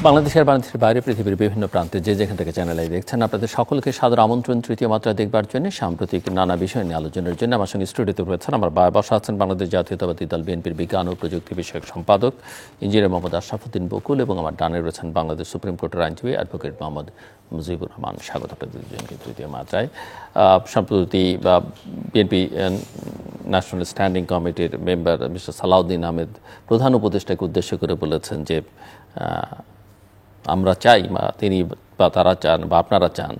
বাংলাদেশের বাংলাদেশের বাইরে পৃথিবীর বিভিন্ন প্রান্তে যে যেখান থেকে চ্যানেলে দেখছেন আপনাদের সকলকে সাদর আমন্ত্রণ তৃতীয় মাত্রা দেখবার জন্য সাম্প্রতিক নানা বিষয় নিয়ে আলোচনার জন্য আমার সঙ্গে স্টুডিওতে রয়েছেন আমার বসা আছেন বাংলাদেশ জাতীয়তাবাদী দল বিএনপির বিজ্ঞান ও প্রযুক্তি বিষয়ক সম্পাদক ইঞ্জিনিয়ার মোহাম্মদ আশরাফুদ্দিন বকুল এবং আমার ডানে রয়েছেন বাংলাদেশ সুপ্রিম কোর্টের আইনজীবী অ্যাডভোকেট মোহাম্মদ মুজিবুর রহমান। স্বাগত আপনাদের দুজনকে তৃতীয় মাত্রায়। সম্প্রতি বিএনপি ন্যাশনাল স্ট্যান্ডিং কমিটির মেম্বার মিস্টার সালাউদ্দিন আহমেদ প্রধান উপদেষ্টাকে উদ্দেশ্য করে বলেছেন যে আমরা চাই বা তিনি বা তারা চান বা আপনারা চান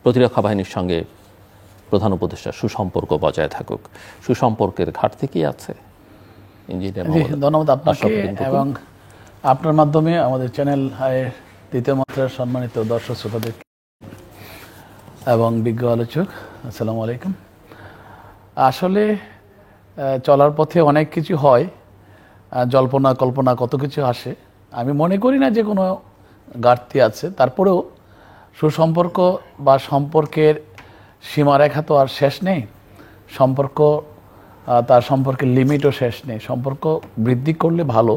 প্রতিরক্ষা বাহিনীর সঙ্গে প্রধান উপদেষ্টা সুসম্পর্ক বজায় থাকুক। সুসম্পর্কের ঘাটতি কি আছে? ধন্যবাদ আপনাকে এবং আপনার মাধ্যমে আমাদের চ্যানেল তৃতীয় মাত্রার সম্মানিত দর্শক শ্রোতাদের এবং বিজ্ঞ আলোচক, আসসালামু আলাইকুম। আসলে চলার পথে অনেক কিছু হয়, জল্পনা কল্পনা কত কিছু আসে। আমি মনে করি না যে কোনো ঘাটতি আছে, তারপরেও সুসম্পর্ক বা সম্পর্কের সীমারেখা তো আর শেষ নেই, সম্পর্ক তার সম্পর্কের লিমিটও শেষ নেই। সম্পর্ক বৃদ্ধি করলে ভালো,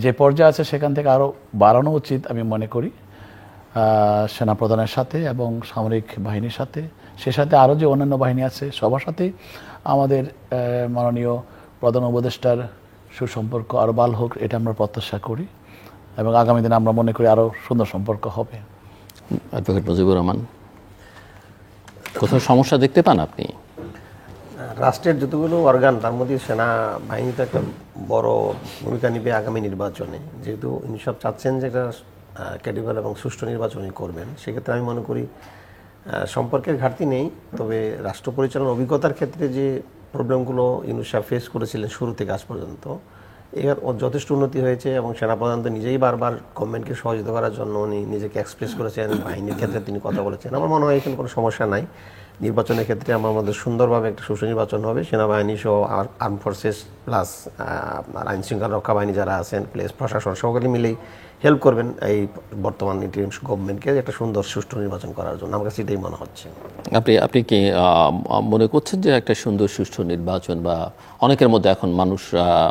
যে পর্যায়ে আছে সেখান থেকে আরও বাড়ানো উচিত আমি মনে করি সেনাপ্রধানের সাথে এবং সামরিক বাহিনীর সাথে, সে সাথে আরও যে অন্যান্য বাহিনী আছে সবার সাথে আমাদের মাননীয় প্রধান উপদেষ্টার সুসম্পর্ক আরও ভালো হোক, এটা আমরা প্রত্যাশা করি এবং আগামী দিনে আমরা মনে করি আরও সুন্দর সম্পর্ক হবে। অ্যাডভোকেট মুজিবুর রহমান, কোথাও সমস্যা দেখতে পান আপনি? রাষ্ট্রের যতগুলো অর্গান তার মধ্যে সেনা বাহিনী তো একটা বড় ভূমিকা নিবে আগামী নির্বাচনে, যেহেতু উনি সব চাচ্ছেন যে একটা ক্রেডিবল এবং সুষ্ঠু নির্বাচনই করবেন। সেক্ষেত্রে আমি মনে করি সম্পর্কের ঘাটতি নেই, তবে রাষ্ট্র পরিচালনার অভিজ্ঞতার ক্ষেত্রে যে প্রবলেমগুলো ইউনূস সাহেব ফেস করেছিলেন শুরু থেকে আজ পর্যন্ত, এর যথেষ্ট উন্নতি হয়েছে এবং সেনাপ্রধান তো নিজেই বারবার গভর্নমেন্টকে সহযোগিতা করার জন্য উনি নিজেকে এক্সপ্রেস করেছেন, বাহিনীর ক্ষেত্রে তিনি কথা বলেছেন। আমার মনে হয় এখানে কোনো সমস্যা নাই। নির্বাচনের ক্ষেত্রে আমাদের সুন্দরভাবে একটা সুষ্ঠু নির্বাচন হবে। সেনাবাহিনী সহ আর্ম ফোর্সেস প্লাস আপনার আইন শৃঙ্খলা রক্ষা বাহিনী যারা আছেন, প্লেস প্রশাসন সকলে মিলেই হেল্প করবেন এই বর্তমান ইন্টারিম গভর্নমেন্টকে একটা সুন্দর সুষ্ঠু নির্বাচন করার জন্য। আমার কাছে এটাই মনে হচ্ছে। আপনি কি মনে করছেন যে একটা সুন্দর সুষ্ঠু নির্বাচন, বা অনেকের মধ্যে এখন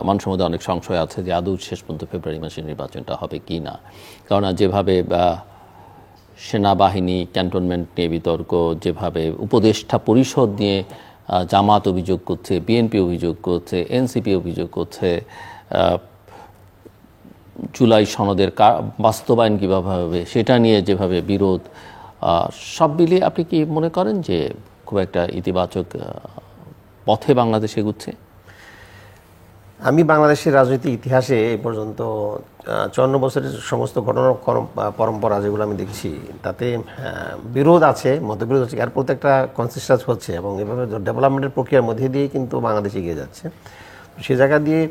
মানুষের মধ্যে অনেক সংশয় আছে যে আদৌ শেষ পর্যন্ত ফেব্রুয়ারি মাসে নির্বাচনটা হবে কি না? কারণ যেভাবে সেনাবাহিনী ক্যান্টনমেন্ট নিয়ে বিতর্ক, যেভাবে উপদেষ্টা পরিষদ নিয়ে জামাত অভিযোগ করছে, বিএনপি অভিযোগ করছে, এনসিপি অভিযোগ করছে, জুলাই সনদের বাস্তবায়ন কীভাবে হবে সেটা নিয়ে যেভাবে বিরোধ, সব মিলিয়ে আপনি কি মনে করেন যে খুব একটা ইতিবাচক পথে বাংলাদেশ এগুচ্ছে? আমি বাংলাদেশের রাজনৈতিক ইতিহাসে এই পর্যন্ত 54 বছরের সমস্ত ঘটনা পরম্পরা যেগুলো আমি দেখছি, তাতে বিরোধ আছে, মতবিরোধ আছে, এর প্রতি একটা কনসিস্টেন্স হচ্ছে এবং এভাবে ডেভেলপমেন্টের প্রক্রিয়ার মধ্যে দিয়ে কিন্তু বাংলাদেশ এগিয়ে যাচ্ছে। সে জায়গা দিয়ে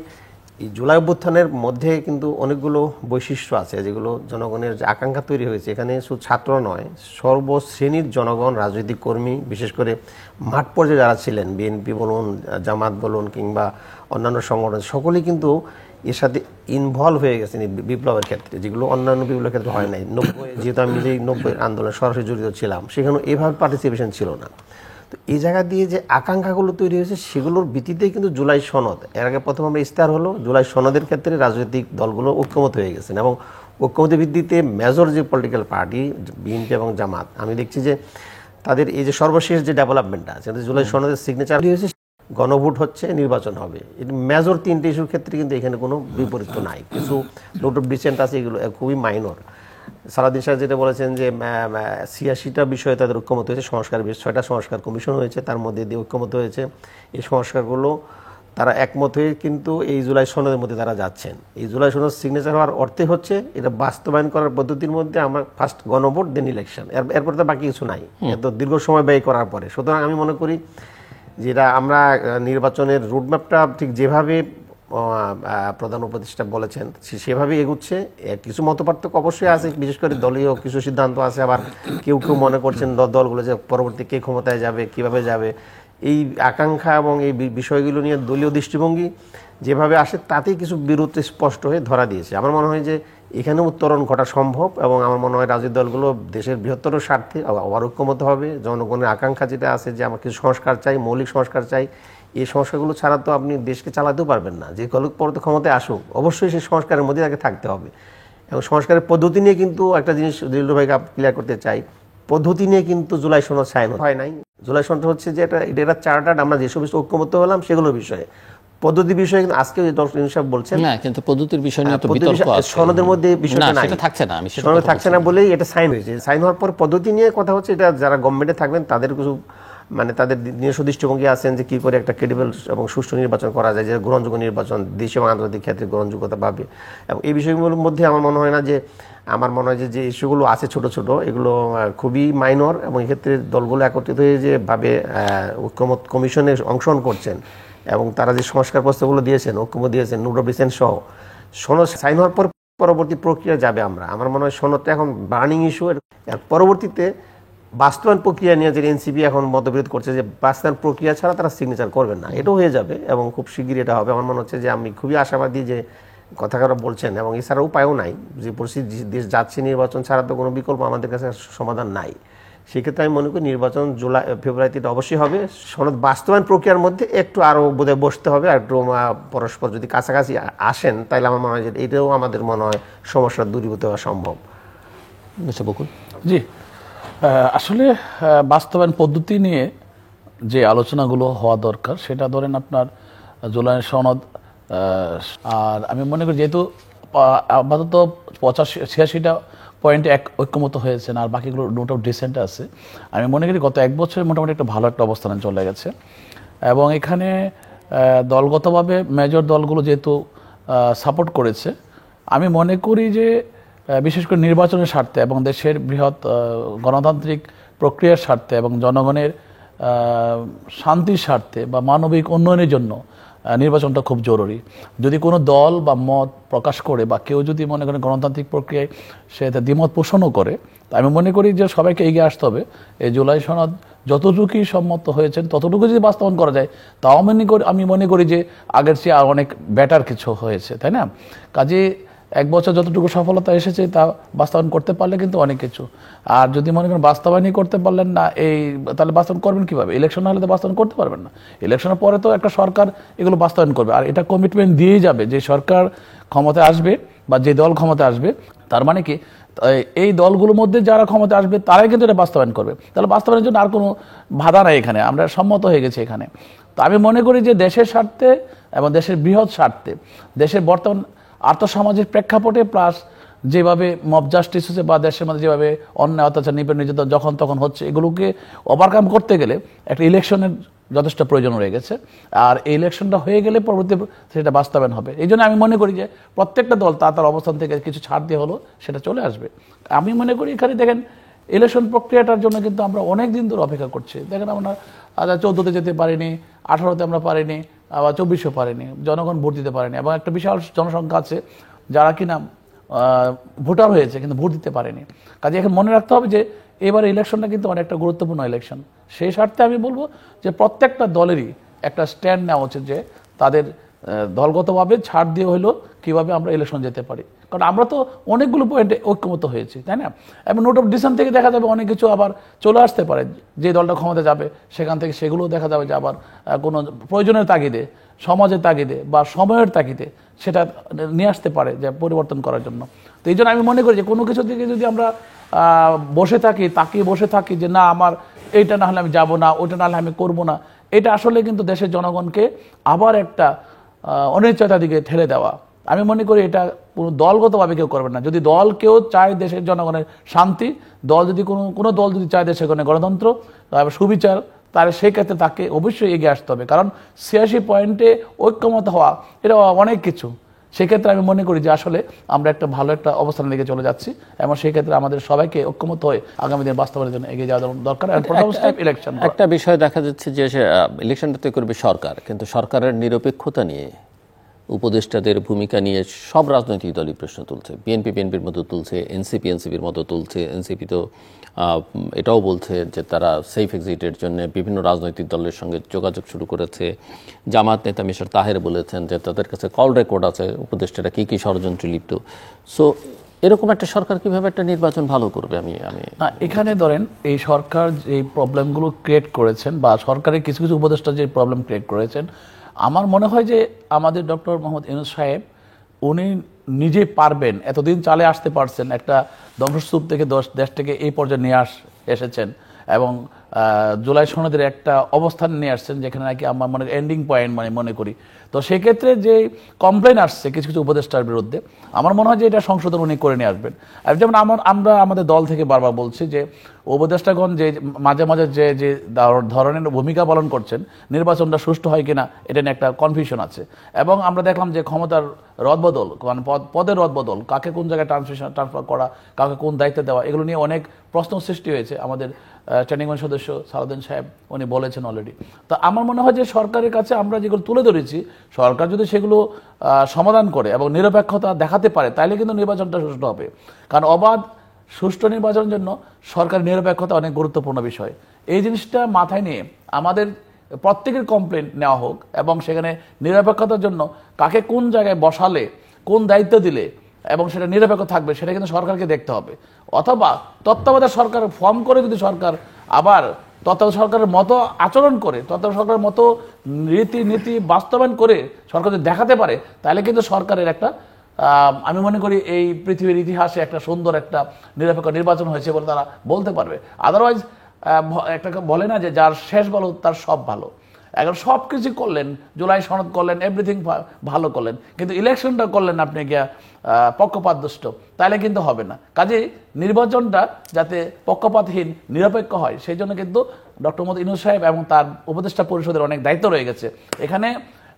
এই জুলাই অভ্যুত্থানের মধ্যে কিন্তু অনেকগুলো বৈশিষ্ট্য আছে যেগুলো জনগণের যে আকাঙ্ক্ষা তৈরি হয়েছে, এখানে শুধু ছাত্র নয়, সর্বশ্রেণীর জনগণ, রাজনৈতিক কর্মী, বিশেষ করে মাঠ পর্যায়ে যারা ছিলেন, বিএনপি বলুন, জামাত বলুন কিংবা অন্যান্য সংগঠন, সকলেই কিন্তু এর সাথে ইনভলভ হয়ে গেছেন বিপ্লবের ক্ষেত্রে, যেগুলো অন্যান্য বিপ্লবের ক্ষেত্রে হয় নাই। 90 যেহেতু আমি নিজেই 90 আন্দোলনে সরাসরি জড়িত ছিলাম, সেখানে এভাবে পার্টিসিপেশন ছিল না। তো এই জায়গা দিয়ে যে আকাঙ্ক্ষাগুলো তৈরি হয়েছে সেগুলোর ভিত্তিতেই কিন্তু জুলাই সনদ, এর আগে প্রথম আমরা ইস্তাহার হলো, জুলাই সনদের ক্ষেত্রে রাজনৈতিক দলগুলো ঐক্যমত হয়ে গেছেন এবং ঐক্যমতের ভিত্তিতে মেজর যে পলিটিক্যাল পার্টি বিএনপি এবং জামাত, আমি দেখছি যে তাদের এই যে সর্বশেষ যে ডেভেলপমেন্টটা আছে, জুলাই সনদের সিগনেচার হয়েছে, গণভোট হচ্ছে, নির্বাচন হবে, মেজর 3টে ইস্যুর ক্ষেত্রে কিন্তু এখানে কোনো বিপরীত নাই। কিছু নোট অফ ডিসেন্ট আছে, এগুলো খুবই মাইনর। সালাউদ্দিন সাহেব যেটা বলেছেন যে 86টা বিষয়ে তাদের ঐক্যমত হয়েছে, সংস্কার 6টা সংস্কার কমিশন হয়েছে, তার মধ্যে দিয়ে ঐক্যমত হয়েছে। এই সংস্কারগুলো তারা একমত হয়ে কিন্তু এই জুলাই সনদের মধ্যে তারা যাচ্ছেন। এই জুলাই সনদ সিগনেচার হওয়ার অর্থে হচ্ছে এটা বাস্তবায়ন করার পদ্ধতির মধ্যে আমরা ফার্স্ট গণভোট, দেন ইলেকশন, এরপর তো বাকি কিছু নাই, এত দীর্ঘ সময় ব্যয় করার পরে। সুতরাং আমি মনে করি যেটা আমরা নির্বাচনের রুটম্যাপটা ঠিক যেভাবে প্রধান উপদেষ্টা বলেছেন সেভাবেই এগুচ্ছে। কিছু মতপার্থক্য অবশ্যই আছে, বিশেষ করে দলীয় কিছু সিদ্ধান্ত আছে, আবার কেউ কেউ মনে করছেন দলগুলো যে পরবর্তী কে ক্ষমতায় যাবে, কিভাবে যাবে, এই আকাঙ্ক্ষা এবং এই বিষয়গুলো নিয়ে দলীয় দৃষ্টিভঙ্গি যেভাবে আসে তাতেই কিছু বিরোধ স্পষ্ট হয়ে ধরা দিয়েছে। আমার মনে হয় যে এখানে উত্তরণ ঘটা সম্ভব এবং আমার মনে হয় রাজনৈতিক দলগুলো দেশের বৃহত্তর স্বার্থে আবার ঐক্যমত হবে। জনগণের আকাঙ্ক্ষা যেটা আছে যে আমার কিছু সংস্কার চাই, মৌলিক সংস্কার চাই, এই সংস্কারগুলো ছাড়া তো আপনি দেশকে চালাতেও পারবেন না। যে পরবর্তী ক্ষমতায় আসুক অবশ্যই সেই সংস্কারের মধ্যে তাকে থাকতে হবে এবং সংস্কারের পদ্ধতি নিয়ে কিন্তু একটা জিনিস দিলরু ভাইকে ক্লিয়ার করতে চাই, পদ্ধতি নিয়ে কিন্তু জুলাই সনদ সাইন হয় নাই। জুলাই সনদ হচ্ছে যে এটা চার্টার্ড, আমরা যে সমস্ত ঐক্যমত্য হলাম সেগুলোর বিষয়ে। পদ্ধতি বিষয়ে কিন্তু আজকে ডক্টর ইউনূস সাহেব বলছেন না, কিন্তু পদ্ধতির বিষয় নিয়ে তো বিতর্ক আছে। সনদের মধ্যে বিষয়টা নাই, সেটা থাকছে না, আমি সেটা সনদে থাকছে না বলেই এটা সাইন হয়েছে। সাইন হওয়ার পর পদ্ধতি নিয়ে কথা হচ্ছে, এটা যারা গভর্নমেন্টে থাকবেন তাদের কিছু মানে তাদের নিজস্ব দৃষ্টিভঙ্গি আছেন যে কি করে একটা ক্রেডিবল এবং সুষ্ঠু নির্বাচন করা যায়, যে গ্রহণযোগ্য নির্বাচন দেশীয় এবং আন্তর্জাতিক ক্ষেত্রে গ্রহণযোগ্যতা পাবে। এবং এই বিষয়গুলোর মধ্যে আমার মনে হয় না যে, আমার মনে হয় যে ইস্যুগুলো আছে ছোট ছোট, এগুলো খুবই মাইনর, এবং এক্ষেত্রে দলগুলো একত্রিত হয়ে যে ভাবে ঐক্যমত কমিশনে অংশগ্রহণ করছেন এবং তারা যে সংস্কার প্রস্তাবগুলো দিয়েছেন, ঐক্যমত দিয়েছেন, নোট অফ ডিসেন্ট সহ, সনদ সাইন হওয়ার পর পরবর্তী প্রক্রিয়া যাবে। আমার মনে হয় সনদটা এখন বার্নিং ইস্যু, এর পরবর্তীতে বাস্তবায়ন প্রক্রিয়া নিয়ে যে এনসিপি এখন মতবিরোধ করছে যে বাস্তবায়ন প্রক্রিয়া ছাড়া তারা সিগনেচার করবেন না, এটাও হয়ে যাবে এবং খুব শিগগিরই এটা হবে। আমার মনে হচ্ছে যে আমি খুবই আশাবাদী যে কথাটা বলছেন, এবং এছাড়া উপায়ও নাই, যে পরিস্থিতি দেশ যাচ্ছে নির্বাচন ছাড়া তো কোনো বিকল্প আমাদের কাছে সমাধান নাই। সেক্ষেত্রে আমি মনে করি নির্বাচন ফেব্রুয়ারিতে এটা অবশ্যই হবে। সনদ বাস্তবায়ন প্রক্রিয়ার মধ্যে একটু আরও বোধহয় বসতে হবে, আর একটু পরস্পর যদি কাছাকাছি আসেন তাহলে আমার মনে হয় যে এটাও আমাদের মনে হয় সমস্যা দূরীভূত হওয়া সম্ভব। বকুল জি, আসলে বাস্তবায়ন পদ্ধতি নিয়ে যে আলোচনাগুলো হওয়া দরকার, সেটা ধরেন আপনার জুলাই সনদ, আর আমি মনে করি যেহেতু আপাতত 85-86টা পয়েন্টে ঐক্যমত হয়েছেন, আর বাকিগুলো নোট অফ ডিসেন্ট আছে, আমি মনে করি গত এক বছরে মোটামুটি একটা ভালো একটা অবস্থানে চলে গেছে। এবং এখানে দলগতভাবে মেজর দলগুলো যেহেতু সাপোর্ট করেছে, আমি মনে করি যে বিশেষ করে নির্বাচনের স্বার্থে এবং দেশের বৃহৎ গণতান্ত্রিক প্রক্রিয়ার স্বার্থে এবং জনগণের শান্তির স্বার্থে বা মানবিক উন্নয়নের জন্য নির্বাচনটা খুব জরুরি। যদি কোনো দল বা মত প্রকাশ করে বা কেউ যদি মনে করেন গণতান্ত্রিক প্রক্রিয়ায় সে দ্বিমত পোষণও করে, আমি মনে করি যে সবাইকে এগিয়ে আসতে হবে। এই জুলাই সনদ যতটুকুই সম্মত হয়েছেন ততটুকু যদি বাস্তবায়ন করা যায়, তাও আমি মনে করি যে আগের চেয়ে আর অনেক বেটার কিছু হয়েছে, তাই না? কাজে এক বছর যতটুকু সফলতা এসেছে তা বাস্তবায়ন করতে পারলে কিন্তু অনেক কিছু। আর যদি মনে করেন বাস্তবায়নই করতে পারলেন না, তাহলে বাস্তবায়ন করবেন কিভাবে? ইলেকশন হলে তো বাস্তবায়ন করতে পারবেন না। ইলেকশনের পরে তো একটা সরকার এগুলো বাস্তবায়ন করবে, আর এটা কমিটমেন্ট দিয়েই যাবে যে সরকার ক্ষমতায় আসবে বা যে দল ক্ষমতায় আসবে, তার মানে কি এই দলগুলোর মধ্যে যারা ক্ষমতা আসবে তারাই কিন্তু এটা বাস্তবায়ন করবে। তাহলে বাস্তবায়নের জন্য আর কোনো বাধা নাই, এখানে আমরা সম্মত হয়ে গেছি এখানে। তো আমি মনে করি যে দেশের স্বার্থে এবং দেশের বৃহৎ স্বার্থে, দেশের বর্তমান আর্থসামাজিক প্রেক্ষাপটে, প্লাস যেভাবে মব জাস্টিস হচ্ছে বা দেশের মধ্যে যেভাবে অন্যায় অত্যাচার নির্যাতন যখন তখন হচ্ছে, এগুলোকে ওভারকাম করতে গেলে একটা ইলেকশনের যথেষ্ট প্রয়োজন রয়ে গেছে। আর এই ইলেকশনটা হয়ে গেলে পরবর্তী সেটা বাস্তবায়ন হবে। এই জন্য আমি মনে করি যে প্রত্যেকটা দল তার অবস্থান থেকে কিছু ছাড় দিয়ে হলো সেটা চলে আসবে। আমি মনে করি এখানে দেখেন ইলেকশন প্রক্রিয়াটার জন্য কিন্তু আমরা অনেক দিন ধরে অপেক্ষা করছি। দেখেন আমরা 14তে যেতে পারিনি, 18তে আমরা পারিনি, আবার 24-এও পারিনি, জনগণ ভোট দিতে পারেনি, এবং একটা বিশাল জনসংখ্যা আছে যারা কিনা ভোটার হয়েছে কিন্তু ভোট দিতে পারেনি। কাজে এখন মনে রাখতে হবে যে এবারে ইলেকশনটা কিন্তু অনেকটা গুরুত্বপূর্ণ ইলেকশন। সেই স্বার্থে আমি বলবো যে প্রত্যেকটা দলেরই একটা স্ট্যান্ড নেওয়া উচিত যে তাদের দলগতভাবে ছাড় দিয়ে হলেও কীভাবে আমরা ইলেকশন যেতে পারি। কারণ আমরা তো অনেকগুলো পয়েন্টে ঐক্যমত হয়েছি, তাই না? এবং নোট অফ ডিসেন্ট থেকে দেখা যাবে অনেক কিছু আবার চলে আসতে পারে, যে দলটা ক্ষমতা যাবে সেখান থেকে সেগুলোও দেখা যাবে যে আবার কোনো প্রয়োজনের তাগিদে, সমাজের তাগিদে বা সময়ের তাগিদে সেটা নিয়ে আসতে পারে যে পরিবর্তন করার জন্য। তো এই জন্য আমি মনে করি যে কোনো কিছু দিকে যদি আমরা বসে থাকি, তাকিয়ে বসে থাকি যে না আমার এইটা না হলে আমি যাব না, ওইটা না হলে আমি করবো না, এটা আসলে কিন্তু দেশের জনগণকে আবার একটা অনিশ্চয়তার দিকে ঠেলে দেওয়া। আমি মনে করি এটা কোনো দলগতভাবে কেউ করবে না। যদি দল কেউ চায় দেশের জনগণের শান্তি, দল যদি কোনো দল যদি চায় দেশের গণতন্ত্র, সুবিচার, তাহলে সেই ক্ষেত্রে তাকে অবশ্যই এগিয়ে আসতে হবে। কারণ 86 পয়েন্টে ঐক্যমত হওয়া এটা অনেক কিছু। সেক্ষেত্রে আমি মনে করি যে আসলে আমরা একটা ভালো একটা অবস্থানের দিকে চলে যাচ্ছি, এবং সেই ক্ষেত্রে আমাদের সবাইকে ঐক্যমত হয়ে আগামী দিন বাস্তবায়নের জন্য এগিয়ে যাওয়া দরকার। ইলেকশন একটা বিষয় দেখা যাচ্ছে যে ইলেকশনটা তো করবে সরকার, কিন্তু সরকারের নিরপেক্ষতা নিয়ে, উপদেষ্টাদের ভূমিকা নিয়ে সব রাজনৈতিক দলই প্রশ্ন তুলছে। বিএনপির মতো তুলছে, এনসিপির মতো তুলছে। এনসিপি তো এটাও বলছে যে তারা সেফ এক্সিটের জন্য বিভিন্ন রাজনৈতিক দলের সঙ্গে যোগাযোগ শুরু করেছে। জামাত নেতা মিস্টার তাহের বলেছেন যে তাদের কাছে কল রেকর্ড আছে উপদেষ্টারা কী কী ষড়যন্ত্রে লিপ্ত। সো এরকম একটা সরকার কিভাবে একটা নির্বাচন ভালো করবে? আমি এখানে ধরেন এই সরকার যে প্রবলেমগুলো ক্রিয়েট করেছেন বা সরকারের কিছু কিছু উপদেষ্টা যে প্রবলেম ক্রিয়েট করেছেন, আমার মনে হয় যে আমাদের ডক্টর মোহাম্মদ ইউনূস সাহেব উনি নিজেই পারবেন, এতদিন চালে আসতে পারছেন, একটা ধ্বংসস্তূপ থেকে দেশটাকে এই পর্যায়ে নিয়ে এসেছেন এবং জুলাই সনদের একটা অবস্থান নিয়ে আসছেন যেখানে নাকি আমার মনে এন্ডিং পয়েন্ট মনে করি। তো সেক্ষেত্রে যে কমপ্লেন আসছে কিছু কিছু উপদেষ্টার বিরুদ্ধে, আমার মনে হয় যে এটা সংশোধন উনি করে নিয়ে আসবেন। আর যেমন আমরা আমাদের দল থেকে বারবার বলছি যে উপদেষ্টাগণ যে মাঝে মাঝে যে ধরনের ভূমিকা পালন করছেন, নির্বাচনটা সুষ্ঠু হয় কিনা এটা নিয়ে একটা কনফিউশন আছে। এবং আমরা দেখলাম যে ক্ষমতার রদবদল, মানে পদের রদবদল, কাকে কোন জায়গায় ট্রান্সফার করা, কাকে কোন দায়িত্ব দেওয়া, এগুলো নিয়ে অনেক প্রশ্ন সৃষ্টি হয়েছে। আমাদের স্ট্যান্ডিং কমিটির সদস্য সালাউদ্দিন সাহেব উনি বলেছেন অলরেডি। তো আমার মনে হয় যে সরকারের কাছে আমরা যেগুলো তুলে ধরেছি, সরকার যদি সেগুলো সমাধান করে এবং নিরপেক্ষতা দেখাতে পারে, তাহলে কিন্তু নির্বাচনটা সুষ্ঠু হবে। কারণ অবাধ সুষ্ঠু নির্বাচনের জন্য সরকারের নিরপেক্ষতা অনেক গুরুত্বপূর্ণ বিষয়। এই জিনিসটা মাথায় নিয়ে আমাদের প্রত্যেকের কমপ্লেন নেওয়া হোক এবং সেখানে নিরপেক্ষতার জন্য কাকে কোন জায়গায় বসালে, কোন দায়িত্ব দিলে এবং সেটা নিরপেক্ষ থাকবে, সেটা কিন্তু সরকারকে দেখতে হবে। অথবা তত্ত্বাবধায়ক সরকার ফর্ম করে যদি সরকার আবার তত্ত্বাবধায়ক সরকারের মতো আচরণ করে, তত্ত্বাবধায়ক সরকারের মতো নীতি বাস্তবায়ন করে সরকার যদি দেখাতে পারে, তাহলে কিন্তু সরকারের একটা আমি মনে করি এই পৃথিবীর ইতিহাসে একটা সুন্দর একটা নিরপেক্ষ নির্বাচন হয়েছে বলে তারা বলতে পারবে। আদারওয়াইজ একটা বলে না যে যার শেষ ভালো তার সব ভালো। এখন সব কিছু করলেন, জুলাই সনদ করলেন, এভরিথিং ভালো করলেন, কিন্তু ইলেকশনটা করলেন আপনি গিয়া পক্ষপাতদুষ্ট, তাহলে কিন্তু হবে না। কাজেই নির্বাচনটা যাতে পক্ষপাতহীন নিরপেক্ষ হয়, সেই জন্য কিন্তু ডক্টর মোহাম্মদ ইউনূস সাহেব এবং তার উপদেষ্টা পরিষদের অনেক দায়িত্ব রয়ে গেছে। এখানে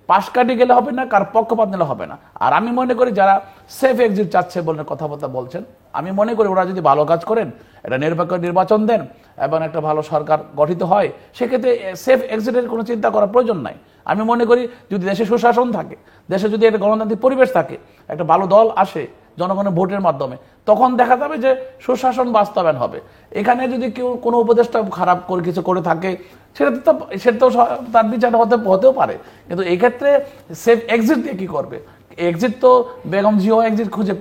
পাশ কাটি গেলে হবে না, কার পক্ষপাত নিলে হবে না। আর আমি মনে করি যারা সেফ এক্সিট চাচ্ছে বলে কথাবার্তা বলছেন, আমি মনে করি ওরা যদি ভালো কাজ করেন, একটা নিরপেক্ষ নির্বাচন দেন এবং একটা ভালো সরকার গঠিত হয়, সেক্ষেত্রে সেফ এক্সিটের কোনো চিন্তা করার প্রয়োজন নাই। আমি মনে করি যদি দেশে সুশাসন থাকে, দেশে যদি একটা গণতান্ত্রিক পরিবেশ থাকে, একটা ভালো দল আসে জনগণের ভোটের মাধ্যমে, তখন দেখা যাবে যে সুশাসন বাস্তবায়ন হবে। এখানে যদি কেউ কোনো উপদেষ্টা খারাপ করে কিছু করে থাকে, সেটা তো তার বিচার হতেও পারে, কিন্তু এই ক্ষেত্রে সেফ এক্সিট দিয়ে কি করবে? এক্সিট তো বেগম জিও এক্সিট খুঁজে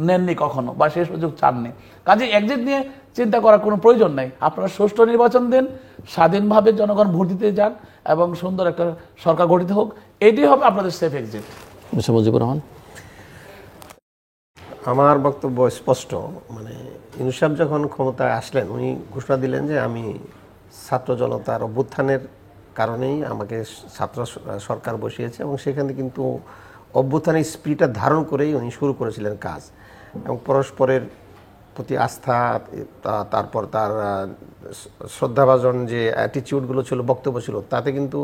নেননি কখনো, বা সে সুযোগ চাননি। কাজে এক্সিট নিয়ে চিন্তা করার কোনো প্রয়োজন নেই। আপনারা সুষ্ঠু নির্বাচন দেন, স্বাধীনভাবে জনগণ ভোট দিতে যান এবং সুন্দর একটা সরকার গঠিত হোক, এটাই হবে আপনাদের সেফ এক্সিট। মুজিবুর রহমান, আমার বক্তব্য স্পষ্ট। মানে ইউনূস সাহেব যখন ক্ষমতায় আসলেন, উনি ঘোষণা দিলেন যে আমি ছাত্র জনতার অভ্যুত্থানের কারণেই আমাকে ছাত্র সরকার বসিয়েছে, এবং সেখানে কিন্তু অভ্যুত্থানের স্পিরিটটা ধারণ করেই উনি শুরু করেছিলেন কাজ। এবং পরস্পরের প্রতি আস্থা, তারপর তার শ্রদ্ধাভাজন যে অ্যাটিটিউডগুলো ছিল, বক্তব্য ছিল, তাতে কিন্তু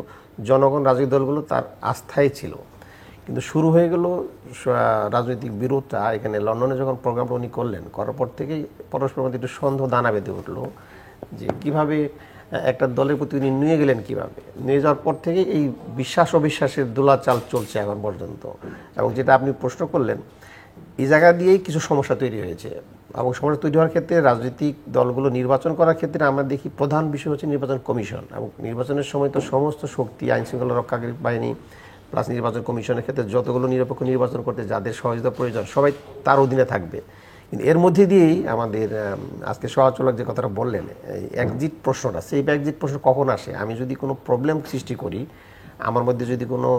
জনগণ, রাজনৈতিক দলগুলো তার আস্থাই ছিল। কিন্তু শুরু হয়ে গেল রাজনৈতিক বিরোধটা। এখানে লন্ডনে যখন প্রোগ্রামটা উনি করলেন, করার পর থেকেই পরস্পরের মধ্যে একটু সন্দেহ দানা বেঁধে উঠলো যে কীভাবে একটা দলের প্রতি উনি নিয়ে গেলেন, কীভাবে নিয়ে যাওয়ার পর থেকে এই বিশ্বাস অবিশ্বাসের দোলাচাল চলছে এখন পর্যন্ত। এবং যেটা আপনি প্রশ্ন করলেন, এই জায়গা দিয়েই কিছু সমস্যা তৈরি হয়েছে। এবং সমস্যা তৈরি হওয়ার ক্ষেত্রে রাজনৈতিক দলগুলো নির্বাচন করার ক্ষেত্রে আমরা দেখি প্রধান বিষয় হচ্ছে নির্বাচন কমিশন। এবং নির্বাচনের সময় তো সমস্ত শক্তি, আইনশৃঙ্খলা রক্ষাকারী বাহিনী প্লাস নির্বাচন কমিশনের ক্ষেত্রে যতগুলো নিরপেক্ষ নির্বাচন করতে যাদের সহযোগিতা প্রয়োজন, সবাই তার অধীনে থাকবে। কিন্তু এর মধ্যে দিয়েই আমাদের আজকে সহচলক যে কথাটা বললেন, এক্সিট প্রশ্নটা, সেই এক্সিট প্রশ্ন কখন আসে? আমি যদি কোনো প্রবলেম সৃষ্টি করি, আমার মধ্যে যদি কোনো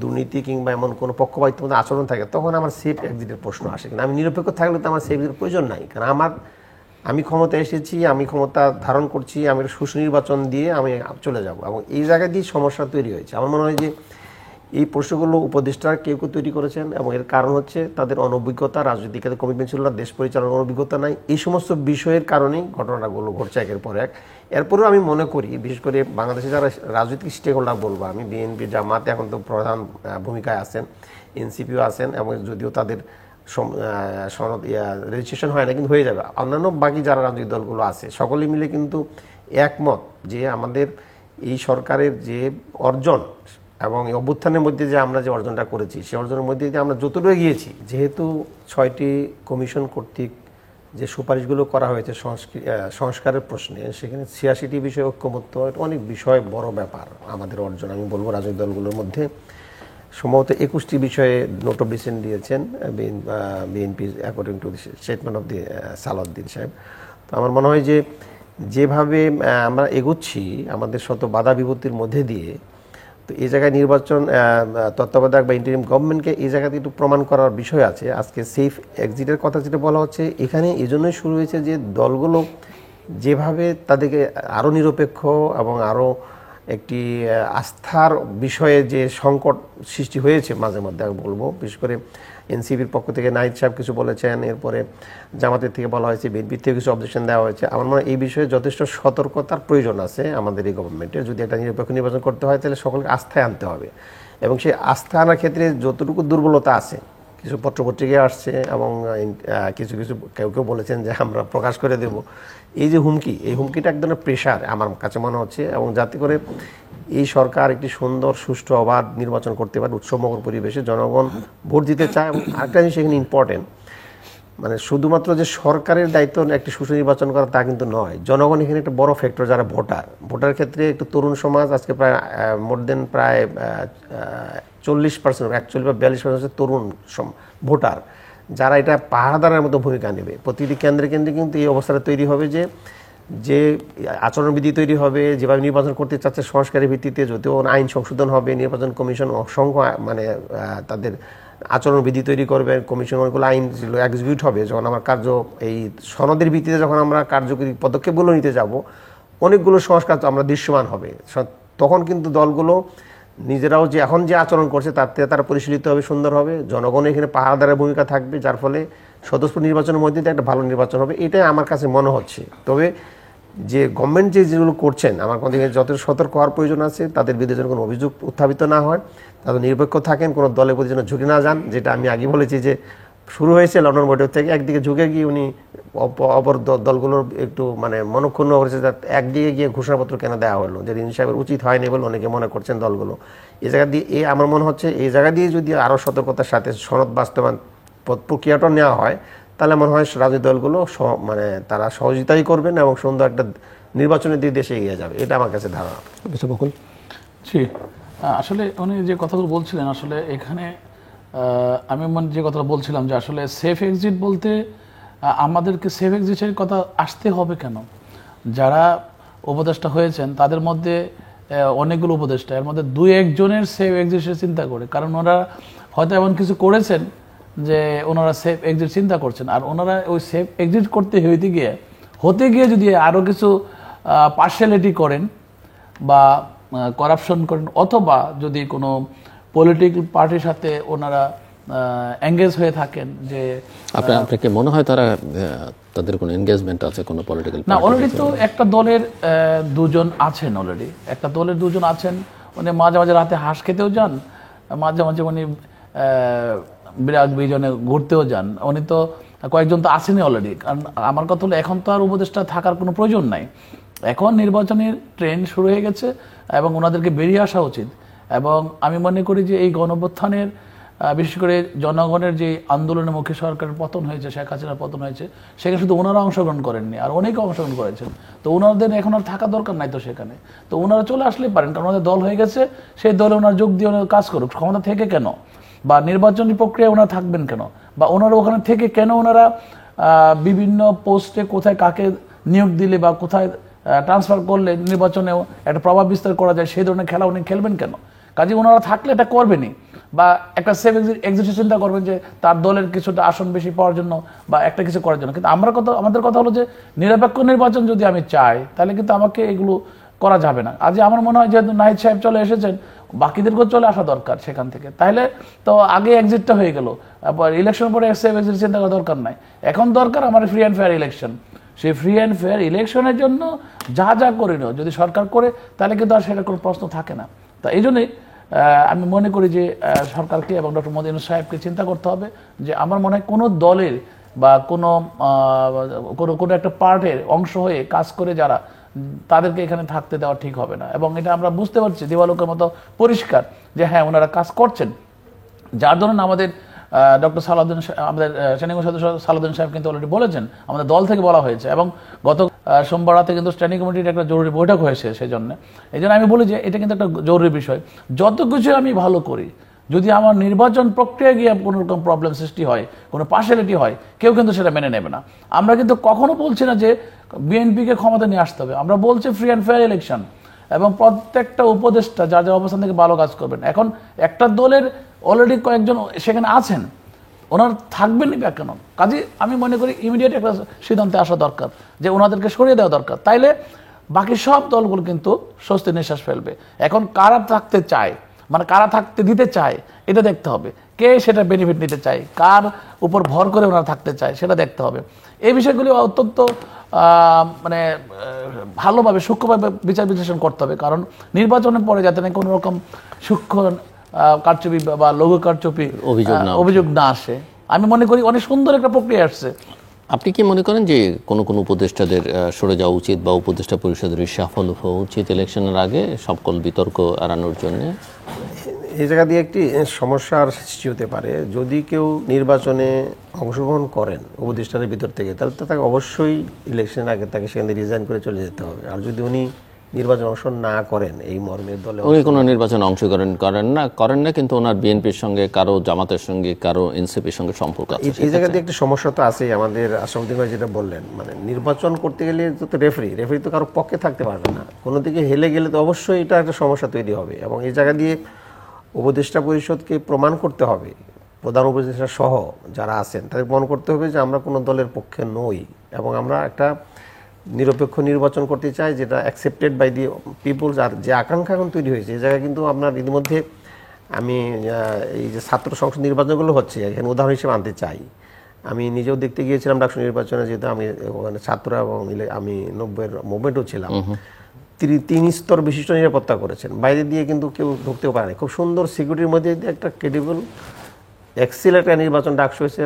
দুর্নীতি কিংবা এমন কোনো পক্ষপাতিত্ব আচরণ থাকে, তখন আমার সেফ এক্সিটের প্রশ্ন আসে। কিন্তু আমি নিরপেক্ষ থাকলে তো আমার সেফ এক্সিটের প্রয়োজন নাই, কারণ আমি ক্ষমতা এসেছি, আমি ক্ষমতা ধারণ করছি, আমি সুনির্বাচন দিয়ে আমি চলে যাব। এবং এই জায়গায় দিয়ে সমস্যা তৈরি হয়েছে। আমার মনে হয় যে এই প্রশ্নগুলো উপদেষ্টারা কেউ তৈরি করেছেন, এবং এর কারণ হচ্ছে তাদের অনভিজ্ঞতা, রাজনৈতিক ক্ষেত্রে কমিটমেন্ট ছিল না, দেশ পরিচালনার অভিজ্ঞতা নাই। এই সমস্ত বিষয়ের কারণেই ঘটনাগুলো ঘটছে একের পর এক। এরপরেও আমি মনে করি, বিশেষ করে বাংলাদেশে যারা রাজনৈতিক স্টেক হোল্ডার বলবো আমি, বিএনপি, জামাত এখন তো প্রধান ভূমিকায় আছেন, এনসিপিও আছেন, এবং যদিও তাদের সনদ রেজিস্ট্রেশন হয় না, কিন্তু হয়ে যাবে। অন্যান্য বাকি যারা রাজনৈতিক দলগুলো আছে, সকলে মিলে কিন্তু একমত যে আমাদের এই সরকারের যে অর্জন এবং এই অভ্যুত্থানের মধ্যে যে আমরা যে অর্জনটা করেছি, সেই অর্জনের মধ্যে যে আমরা যতটুকু এগিয়েছি, যেহেতু 6টি কমিশন কর্তৃক যে সুপারিশগুলো করা হয়েছে সংস্কারের প্রশ্নে, সেখানে 86টি বিষয়ে ঐক্যমত্য, এটা অনেক বিষয়, বড় ব্যাপার আমাদের অর্জন। আমি বলবো রাজনৈতিক দলগুলোর মধ্যে সম্ভবত 21টি বিষয়ে নোট অফ ডিসেন্ট দিয়েছেন BNP according to the statement of the Salauddin Saheb. তো আমার মনে হয় যে যেভাবে আমরা এগোচ্ছি আমাদের শত বাধা বিপত্তির মধ্যে দিয়ে, তো এই জায়গায় নির্বাচন তত্ত্বাবধায়ক বা ইন্টারিম গভর্নমেন্টকে এই জায়গাতে একটু প্রমাণ করার বিষয় আছে। আজকে সেফ এক্সিটের কথা যেটা বলা হচ্ছে এখানে এই জন্যই শুরু হয়েছে যে দলগুলো যেভাবে তাদেরকে আরও নিরপেক্ষ এবং আরও একটি আস্থার বিষয়ে যে সংকট সৃষ্টি হয়েছে মাঝে মধ্যে আমি বলবো, বিশেষ করে এনসিপির পক্ষ থেকে নাহিদ সাহেব কিছু বলেছেন, এরপরে জামাতের থেকে বলা হয়েছে, বিএনপির থেকে কিছু অবজেকশন দেওয়া হয়েছে। আমার মনে হয় এই বিষয়ে যথেষ্ট সতর্কতার প্রয়োজন আছে আমাদের এই গভর্নমেন্টের। যদি একটা নিরপেক্ষ নির্বাচন করতে হয় তাহলে সকলকে আস্থায় আনতে হবে, এবং সেই আস্থা আনার ক্ষেত্রে যতটুকু দুর্বলতা আছে কিছু পত্রপত্রিকায় আসছে এবং কিছু কিছু কেউ কেউ বলেছেন যে আমরা প্রকাশ করে দেব, এই যে হুমকি, এই হুমকিটা এক ধরনের প্রেশার আমার কাছে মনে হচ্ছে, এবং যাতে করে এই সরকার একটি সুন্দর সুষ্ঠু অবাধ নির্বাচন করতে পারে উৎসবমুখর পরিবেশে, জনগণ ভোট দিতে চায়। এবং আরেকটা জিনিস এখানে ইম্পর্টেন্ট, মানে শুধুমাত্র যে সরকারের দায়িত্ব একটি সুষ্ঠু নির্বাচন করা তা কিন্তু নয়, জনগণ এখানে একটা বড় ফ্যাক্টর। যারা ভোটার ক্ষেত্রে একটু তরুণ সমাজ, আজকে প্রায় মোর দেন প্রায় 40% 41 বা 42% হচ্ছে তরুণ ভোটার, যারা এটা পাহারাদারের মতো ভূমিকা নেবে। প্রতিটি কেন্দ্রে কেন্দ্রে কিন্তু এই অবস্থাটা তৈরি হবে যে আচরণবিধি তৈরি হবে, যেভাবে নির্বাচন করতে চাচ্ছে সংস্কারের ভিত্তিতে, যদিও আইন সংশোধন হবে, নির্বাচন কমিশন অসংখ্য মানে তাদের আচরণবিধি তৈরি করবে, কমিশন অনেকগুলো আইন এক্সিকিউট হবে। যখন আমার এই সনদের ভিত্তিতে যখন আমরা কার্যকরী পদক্ষেপগুলো নিতে যাব, অনেকগুলো সংস্কার আমরা দৃশ্যমান হবে। তখন কিন্তু দলগুলো নিজেরাও যে এখন যে আচরণ করছে তার থেকে তারা পরিশীলিত হবে, সুন্দর হবে, জনগণ এখানে পাহারাদারের ভূমিকা থাকবে, যার ফলে স্বতঃস্ফূর্ত নির্বাচনের মধ্যে দিয়ে একটা ভালো নির্বাচন হবে, এটাই আমার কাছে মনে হচ্ছে। তবে যে গভর্নমেন্ট যেগুলো করছেন আমার মধ্যে যথেষ্ট সতর্ক হওয়ার প্রয়োজন আছে, তাদের বিরুদ্ধে যেন কোনো অভিযোগ উত্থাপিত না হয়, তাদের নিরপেক্ষ থাকেন, কোনো দলের প্রতি যেন ঝুঁকে না যান। যেটা আমি আগে বলেছি যে শুরু হয়েছে লন্ডন বৈঠক থেকে, একদিকে ঝুঁকে গিয়ে উনি অপর দলগুলোর একটু মানে মনক্ষুণ্ণ করেছে, একদিকে গিয়ে ঘোষণাপত্র কেন দেওয়া হলো, যে রিন সাহেবের উচিত হয়নি বলে অনেকে মনে করছেন দলগুলো। এই জায়গা দিয়ে আমার মনে হচ্ছে এই জায়গা দিয়ে যদি আরও সতর্কতার সাথে সনদ বাস্তবায়ন প্রক্রিয়াটা নেওয়া হয়, তাহলে মনে হয় রাজনৈতিক দলগুলো মানে তারা সহযোগিতাই করবেন এবং সুন্দর একটা নির্বাচনের দিকে দেশে এগিয়ে যাবে, এটা আমার কাছে ধারণা। জি, আসলে উনি যে কথাগুলো বলছিলেন, আসলে এখানে আমি যে কথাটা বলছিলাম যে আসলে সেফ এক্সিট বলতে আমাদেরকে সেফ এক্সিটের কথা আসতে হবে কেন? যারা উপদেষ্টা হয়েছেন তাদের মধ্যে অনেকগুলো উপদেষ্টা, এর মধ্যে 2-1 জনের সেফ এক্সিটের চিন্তা করে, কারণ ওনারা হয়তো এমন কিছু করেছেন যে ওনারা সেফ এক্সিট চিন্তা করছেন, আর ওনারা ওই সেফ এক্সিট করতে হতে গিয়ে যদি আরও কিছু পার্শিয়ালিটি করেন বা করাপশন করেন, অথবা যদি কোনো পলিটিক্যাল পার্টির সাথে ওনারা এঙ্গেজ হয়ে থাকেন, যে আপনাকে মনে হয় তাদের কোনো এনগেজমেন্ট আছে কোনো পলিটিক্যাল? না, অলরেডি তো একটা দলের 2 জন আছেন, অলরেডি একটা দলের 2 জন আছেন। উনি মাঝে মাঝে রাতে হাঁস খেতেও যান, মাঝে মাঝে উনি বিরাট বিজনে ঘুরতেও যান। উনি তো কয়েকজন তো আসেনি অলরেডি। কারণ আমার কথা হলো এখন তো আর উপদেষ্টা থাকার কোনো প্রয়োজন নাই, এখন নির্বাচনের ট্রেন্ড শুরু হয়ে গেছে এবং ওনাদেরকে বেরিয়ে আসা উচিত। এবং আমি মনে করি যে এই গণঅভ্যুত্থানের বিশেষ করে জনগণের যে আন্দোলনের মুখে সরকারের পতন হয়েছে, শেখ হাসিনার পতন হয়েছে, সেখানে শুধু ওনারা অংশগ্রহণ করেননি, আর অনেকে অংশগ্রহণ করেছেন। তো ওনাদের এখন আর থাকা দরকার নাই তো সেখানে, তো ওনারা চলে আসলেই পারেন, কারণ ওনাদের দল হয়ে গেছে, সেই দলে ওনারা যোগ দিয়ে ওনারা কাজ করুক। ক্ষমতা থেকে কেন, বা নির্বাচনী প্রক্রিয়ায় ওনারা থাকবেন কেন, বা ওনারা ওখানে থেকে কেন ওনারা বিভিন্ন পোস্টে কোথায় কাকে নিয়োগ দিলে বা কোথায় ট্রান্সফার করলে নির্বাচনেও একটা প্রভাব বিস্তার করা যায়, সেই ধরনের খেলা উনি খেলবেন কেন? কাজে ওনারা থাকলে এটা করবেনই, বা একটা সেফ এক্সিট চিন্তা করবেন যে তার দলের কিছুটা আসন বেশি পাওয়ার জন্য বা একটা কিছু করার জন্য। কিন্তু আমাদের কথা হলো যে নিরপেক্ষ নির্বাচন যদি আমি চাই, তাহলে কিন্তু আমাকে এগুলো করা যাবে না। আজ আমার মনে হয় যেহেতু নাহিদ সাহেব চলে এসেছেন, বাকিদেরকেও চলে আসা দরকার সেখান থেকে, তাহলে তো আগে এক্সিটটা হয়ে গেল, ইলেকশন পরে সেফ এক্সিট চিন্তা করার দরকার নাই। এখন দরকার আমার ফ্রি অ্যান্ড ফেয়ার ইলেকশন। সেই ফ্রি অ্যান্ড ফেয়ার ইলেকশনের জন্য যা করে নাও, যদি সরকার করে তাহলে কিন্তু আর সেটা কোনো প্রশ্ন থাকে না। তা এই জন্যই আমি মনে করি যে সরকারকে এবং ডক্টর মোহাম্মদ ইউনূস সাহেবকে চিন্তা করতে হবে যে আমার মনে হয় কোনো দলের বা কোনো একটা পার্টের অংশ হয়ে কাজ করে যারা, তাদেরকে এখানে থাকতে দেওয়া ঠিক হবে না। এবং এটা আমরা বুঝতে পারছি দিবালোকের মতো পরিষ্কার যে হ্যাঁ ওনারা কাজ করছেন, যার ধরুন আমাদের ডক্টর সালাউদ্দিন, আমাদের স্ট্যান্ডিং সদস্য সালাউদ্দিন সাহেব কিন্তু অলরেডি বলেছেন, আমাদের দল থেকে বলা হয়েছে, এবং গত সোমবার রাতে কিন্তু স্ট্যান্ডিং কমিটির একটা জরুরি বৈঠক হয়েছে। সেই জন্য আমি বলি যে এটা কিন্তু একটা জরুরি বিষয়। যত কিছু আমি ভালো করি, যদি আমার নির্বাচন প্রক্রিয়া গিয়ে কোনো রকম প্রবলেম সৃষ্টি হয়, কোনো পার্শিয়ালিটি হয়, কেউ কিন্তু সেটা মেনে নেবে না। আমরা কিন্তু কখনো বলছি না যে বিএনপিকে ক্ষমতা নিয়ে আসতে হবে, আমরা বলছি ফ্রি অ্যান্ড ফেয়ার ইলেকশন। এবং প্রত্যেকটা উপদেষ্টা যার যার অবস্থান থেকে ভালো কাজ করবেন। এখন একটা দলের অলরেডি কয়েকজন সেখানে আছেন, ওনার থাকবেনই বা কেন? কাজে আমি মনে করি ইমিডিয়েট একটা সিদ্ধান্তে আসা দরকার যে ওনাদেরকে সরিয়ে দেওয়া দরকার, তাইলে বাকি সব দলগুলো কিন্তু স্বস্তির নিঃশ্বাস ফেলবে। এখন কারা থাকতে চায়, মানে কারা থাকতে দিতে চায় এটা দেখতে হবে, কে সেটা বেনিফিট নিতে চায়, কার উপর ভর করে ওনারা থাকতে চায় সেটা দেখতে হবে। এই বিষয়গুলি অত্যন্ত মানে ভালোভাবে সূক্ষ্মভাবে বিচার বিশ্লেষণ করতে হবে, কারণ নির্বাচনের পরে যাতে না কোনো রকম সূক্ষ্ম কারচুপি বা লঘু কারচুপি অভিযোগ না আসে। আমি মনে করি অনেক সুন্দর একটা প্রক্রিয়া আসছে। আপনি কি মনে করেন যে কোন কোন উপদেষ্টাদের সরে যাওয়া উচিত বা উপদেষ্টা পরিষদের রিশাফল হওয়া উচিত ইলেকশনের আগে সকল বিতর্ক এড়ানোর জন্য? এই জায়গা দিয়ে একটি সমস্যার সৃষ্টি হতে পারে। যদি কেউ নির্বাচনে অংশগ্রহণ করেন উপদেষ্টাদের ভিতর থেকে, তাহলে তো তাকে অবশ্যই ইলেকশনের আগে তাকে সেখান থেকে রিজাইন করে চলে যেতে হবে। আর যদি উনি নির্বাচন অংশ না করেন, এই মর্মের দলে উনি কোনো নির্বাচনে অংশগ্রহণ করেন না কিন্তু ওনার বিএনপির সঙ্গে, কারো জামাতের সঙ্গে, কারো এনসিপির সঙ্গে সম্পর্ক আছে, এই জায়গা দিয়ে একটা সমস্যা তো আছেই। আমাদের আসামউদ্দিন ভাই যেটা বললেন, মানে নির্বাচন করতে গেলে তো রেফারি তো কারো পক্ষে থাকতে পারবে না, কোনো দিকে হেলে গেলে তো অবশ্যই এটা একটা সমস্যা তৈরি হবে। এবং এই জায়গা দিয়ে উপদেষ্টা পরিষদকে প্রমাণ করতে হবে, প্রধান উপদেষ্টা সহ যারা আছেন তাদের প্রমাণ করতে হবে যে আমরা কোনো দলের পক্ষে নই এবং আমরা একটা নিরপেক্ষ নির্বাচন করতে চাই যেটা অ্যাকসেপ্টেড বাই দি পিপলস। আর যে আকাঙ্ক্ষা এখন তৈরি হয়েছে এই জায়গায় কিন্তু আপনার ইতিমধ্যে আমি এই যে ছাত্র সংসদ নির্বাচনগুলো হচ্ছে এখানে উদাহরণ হিসেবে আনতে চাই। আমি নিজেও দেখতে গিয়েছিলাম ডাকসু নির্বাচনে, যেহেতু আমি ওখানে ছাত্র এবং আমি 90-এর মুভমেন্টও ছিলাম। তিন স্তর বিশিষ্ট নিরাপত্তা করেছেন, বাইরে দিয়ে কিন্তু কেউ ঢুকতেও পারে না। খুব সুন্দর সিকিউরিটির মধ্যে দিয়ে একটা ক্রেডিবল এক্সিলেন্ট একটা নির্বাচন ডাকসু হয়েছে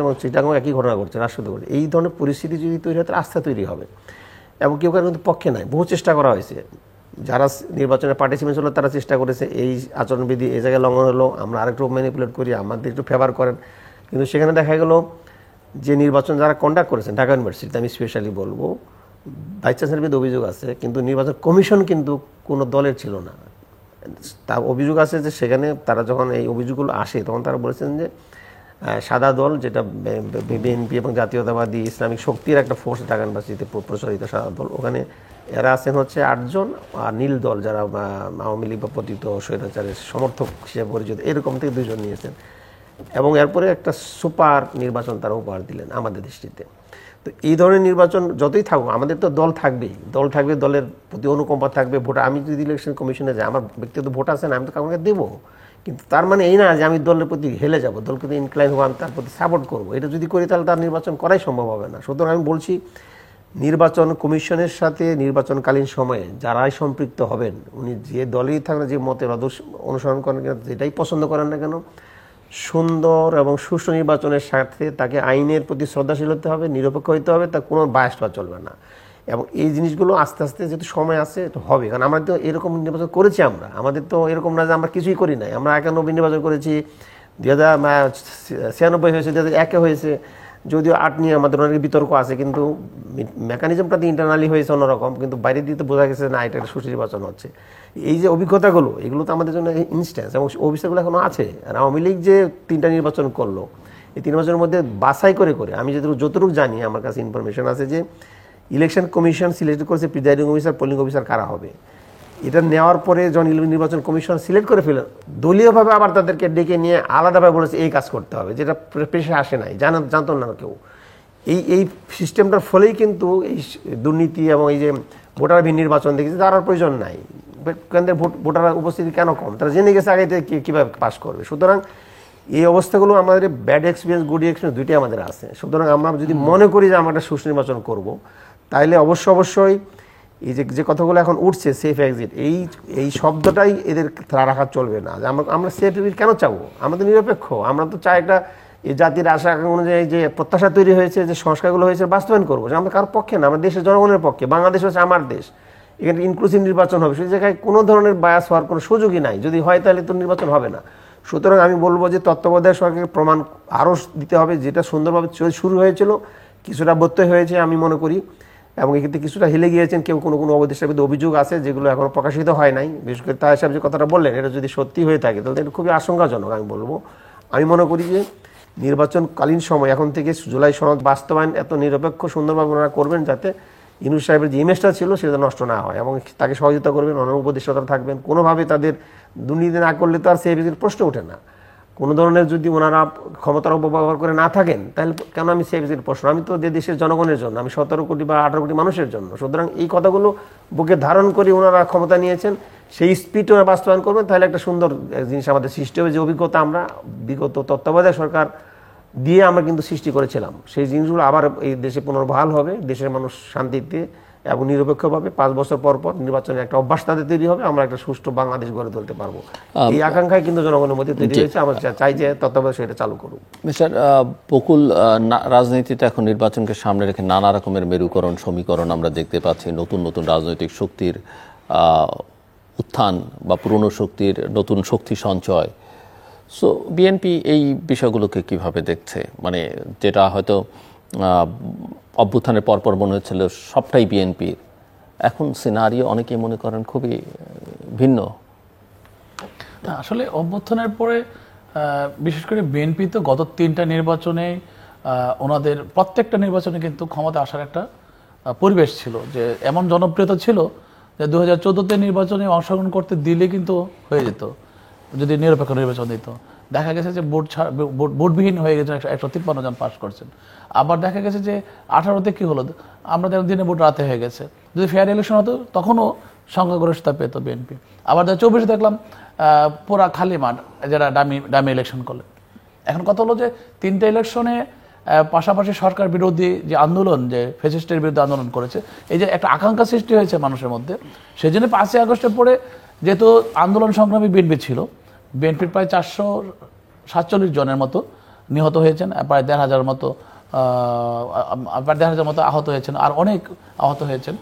এবং চিটাগাং একই ঘটনা ঘটছে, রাষ্ট্রপতি ঘটছে। এই ধরনের পরিস্থিতি যদি তৈরি হয় তাহলে আস্থা তৈরি হবে। এবং কেউ কিন্তু পক্ষে নাই, বহু চেষ্টা করা হয়েছে, যারা নির্বাচনের পার্টিসিপেন্ট হলো তারা চেষ্টা করেছে এই আচরণবিধি এই জায়গায় লঙ্ঘন হলো, আমরা আরেকটু ম্যানিপুলেট করি, আমাদের একটু ফেভার করেন। কিন্তু সেখানে দেখা গেল যে নির্বাচন যারা কন্ডাক্ট করেছেন ঢাকা ইউনিভার্সিটিতে, আমি স্পেশালি বলবো, ভাইস চ্যান্সেলরের বিরুদ্ধে অভিযোগ আছে, কিন্তু নির্বাচন কমিশন কিন্তু কোনো দলের ছিল না। তার অভিযোগ আছে যে সেখানে তারা যখন এই অভিযোগগুলো আসে তখন তারা বলেছেন যে সাদা দল, যেটা বিএনপি এবং জাতীয়তাবাদী ইসলামিক শক্তির একটা ফোর্স ঢাকা ইউনিভার্সিটিতে প্রচলিত সাদা দল, ওখানে এরা আছেন হচ্ছে 8 জন, আর নীল দল যারা আওয়ামী লীগ বা পতিত স্বৈরাচারের সমর্থক হিসেবে পরিচিত, এরকম থেকে 2 জন নিয়েছেন। এবং এরপরে একটা সুপার নির্বাচন তারা উপহার দিলেন আমাদের দৃষ্টিতে। তো এই ধরনের নির্বাচন যতই থাকুক আমাদের তো দল থাকবেই, দলের প্রতি অনুকম্পা থাকবে, ভোট। আমি যদি ইলেকশন কমিশনে যাই, আমার ব্যক্তিগত ভোট আছে না, আমি তো কাউকে দেবো, কিন্তু তার মানে এই না যে আমি দলের প্রতি হেলে যাব, দলকে ইনক্লাইন হবো, আমি তার প্রতি সাপোর্ট করবো। এটা যদি করি তাহলে তার নির্বাচন করাই সম্ভব হবে না। সুতরাং আমি বলছি নির্বাচন কমিশনের সাথে নির্বাচনকালীন সময়ে যারাই সম্পৃক্ত হবেন, উনি যে দলেই থাকেন, যে মতের অনুসরণ করেন, যেটাই পছন্দ করেন না কেন, সুন্দর এবং সুষ্ঠু নির্বাচনের সাথে তাকে আইনের প্রতি শ্রদ্ধাশীল হতে হবে, নিরপেক্ষ হতে হবে, তার কোনো বায়াস হওয়া চলবে না। এবং এই জিনিসগুলো আস্তে আস্তে যেহেতু সময় আছে এটা হবে, কারণ আমরা তো এরকম নির্বাচন করেছি, আমাদের তো এরকম না যে আমরা কিছুই করি নাই। আমরা 91 নির্বাচন করেছি, 2096 হয়েছে, 2001 হয়েছে, যদিও 8 নিয়ে আমাদের অনেক বিতর্ক আছে, কিন্তু মেকানিজমটা দিয়ে ইন্টারনালি হয়েছে অন্যরকম, কিন্তু বাইরে দিয়ে তো বোঝা গেছে না এটা একটা সুষ্ঠু নির্বাচন হচ্ছে। এই যে অভিজ্ঞতাগুলো, এগুলো তো আমাদের জন্য ইনস্ট্যান্স, এবং অফিসারগুলো এখনো আছে। আর আওয়ামী লীগ যে 3টা নির্বাচন করলো, এই 3 বছরের মধ্যে বাছাই করে আমি যতটুকু জানি, আমার কাছে ইনফরমেশন আছে যে ইলেকশন কমিশন সিলেক্ট করেছে প্রিজাইডিং অফিসার, পোলিং অফিসার কারা হবে। এটা নেওয়ার পরে যখন নির্বাচন কমিশন সিলেক্ট করে ফেলে, দলীয়ভাবে আবার তাদেরকে ডেকে নিয়ে আলাদাভাবে বলেছে এই কাজ করতে হবে, যেটা পেশে আসে নাই, জানতো না কেউ। এই সিস্টেমটার ফলেই কিন্তু এই দুর্নীতি এবং এই যে ভোটারবিহীন নির্বাচন দেখেছে, তার আর প্রয়োজন নাই। কেন্দ্রে ভোটার উপস্থিতি কেন কম, তারা জেনে গেছে আগে থেকে কীভাবে পাস করবে। সুতরাং এই অবস্থাগুলো আমাদের ব্যাড এক্সপিরিয়েন্স, গুড এক্সপিরিয়েন্স দুইটাই আমাদের আছে। সুতরাং আমরা যদি মনে করি যে আমরা একটা সুষ্ঠু নির্বাচন করব, তাইলে অবশ্যই এই যে কথাগুলো এখন উঠছে সেফ এক্সিট, এই শব্দটাই এদের রাখা চলবে না। আমরা সেফ এক্সিট কেন চাবো? আমরা তো নিরপেক্ষ, আমরা তো চাই একটা এই জাতির আশা অনুযায়ী যে প্রত্যাশা তৈরি হয়েছে, যে সংস্কারগুলো হয়েছে বাস্তবায়ন করবো। আমরা কারোর পক্ষে না, আমরা দেশের জনগণের পক্ষে। বাংলাদেশ হচ্ছে আমার দেশ, এখানে ইনক্লুসিভ নির্বাচন হবে, সেই জায়গায় কোনো ধরনের বায়াস হওয়ার কোনো সুযোগই নাই। যদি হয় তাহলে তো নির্বাচন হবে না। সুতরাং আমি বলবো যে তত্ত্বাবধায়ক সরকারকে প্রমাণ আরও দিতে হবে, যেটা সুন্দরভাবে শুরু হয়েছিল, কিছুটা ব্যত্যয় হয়েছে আমি মনে করি, এবং এক্ষেত্রে কিছুটা হেলে গিয়েছেন কেউ, কোনো উপদেষ্টার বিরুদ্ধে অভিযোগ আছে যেগুলো এখনো প্রকাশিত হয় নাই। বিশেষ করে তার সাহেব যে কথাটা বললেন, এটা যদি সত্যি হয়ে থাকে তাহলে এটা খুবই আশঙ্কাজনক। আমি বলবো, আমি মনে করি যে নির্বাচনকালীন সময় এখন থেকে জুলাই সনদ বাস্তবায়ন এত নিরপেক্ষ সুন্দরভাবে ওনারা করবেন যাতে ইউনূস সাহেবের যে ইমেজটা ছিল সেটা নষ্ট না হয়, এবং তাকে সহযোগিতা করবেন, অন্য উপদেষ্টা থাকবেন। কোনোভাবে তাদের দুর্নীতি না করলে তো আর সেভিংসের প্রশ্ন ওঠে না। কোনো ধরনের যদি ওনারা ক্ষমতার অপব্যবহার করে না থাকেন, তাহলে কেন আমি সেভিংসের প্রশ্ন? আমি তো দেশের জনগণের জন্য, আমি 17 কোটি বা 18 কোটি মানুষের জন্য। সুতরাং এই কথাগুলো বুকে ধারণ করে ওনারা ক্ষমতা নিয়েছেন, সেই স্পিড ওনারা বাস্তবায়ন করবেন, তাহলে একটা সুন্দর জিনিস আমাদের সৃষ্টি হবে। যে অভিজ্ঞতা আমরা বিগত তত্ত্বাবধায়ক সরকার দিয়ে আমরা কিন্তু সৃষ্টি করেছিলাম, সেই জিনিসগুলো আবার এই দেশে পুনর্বহাল হবে। দেশের মানুষ শান্তিতে এবং নিরপেক্ষভাবে 5 বছর পর পর নির্বাচনের একটা অভ্যাস তাদের তৈরি হবে, আমরা একটা সুষ্ঠু বাংলাদেশ গড়ে তুলতে পারবো। এই আকাঙ্ক্ষায় কিন্তু জনগণের মধ্যে তৈরি হয়েছে। আমরা চাই যে তত্ত্বাবধায়ক সেটা চালু করুক। মিস্টার বকুল, রাজনীতিতে এখন নির্বাচনকে সামনে রেখে নানা রকমের মেরুকরণ সমীকরণ আমরা দেখতে পাচ্ছি। নতুন নতুন রাজনৈতিক শক্তির উত্থান বা পুরনো শক্তির নতুন শক্তি সঞ্চয়। সো বিএনপি এই বিষয়গুলোকে কিভাবে দেখছে? মানে যেটা হয়তো অভ্যুত্থানের পরপর মনে হচ্ছিল সবটাই বিএনপির, এখন সিনারিও অনেকেই মনে করেন খুবই ভিন্ন। আসলে অভ্যুত্থানের পরে বিশেষ করে বিএনপি তো গত 3টা নির্বাচনে ওনাদের প্রত্যেকটা নির্বাচনে কিন্তু ক্ষমতা আসার একটা পরিবেশ ছিল, যে এমন জনপ্রিয়তা ছিল যে 2014-তে নির্বাচনে অংশগ্রহণ করতে দিলে কিন্তু হয়ে যেত যদি নিরপেক্ষ নির্বাচন দিত। দেখা গেছে যে ভোটবিহীন হয়ে গেছে, 153 জন পাস করছেন। আবার দেখা গেছে যে 18-তে কি হলো, আমরা যেমন দিনে ভোট রাতে হয়ে গেছে। যদি ফেয়ার ইলেকশন হতো তখনও সংখ্যাগরিষ্ঠতা পেত বিএনপি। আবার 24-এ দেখলাম পুরা খালি মাঠ, যারা ডামি ইলেকশন করলেন। এখন কথা হলো যে 3টা ইলেকশনে পাশাপাশি সরকার বিরোধী যে আন্দোলন, যে ফ্যাসিস্টের বিরুদ্ধে আন্দোলন করেছে, এই যে একটা আকাঙ্ক্ষা সৃষ্টি হয়েছে মানুষের মধ্যে, সেই জন্য 5ই আগস্টের পরে যেহেতু আন্দোলন সংগ্রামী বিএনপি ছিল, বিএনপির প্রায় 447 জনের মতো নিহত হয়েছেন, প্রায় 1,500 মতো মতো আহত হয়েছেন, আর অনেক আহত হয়েছেন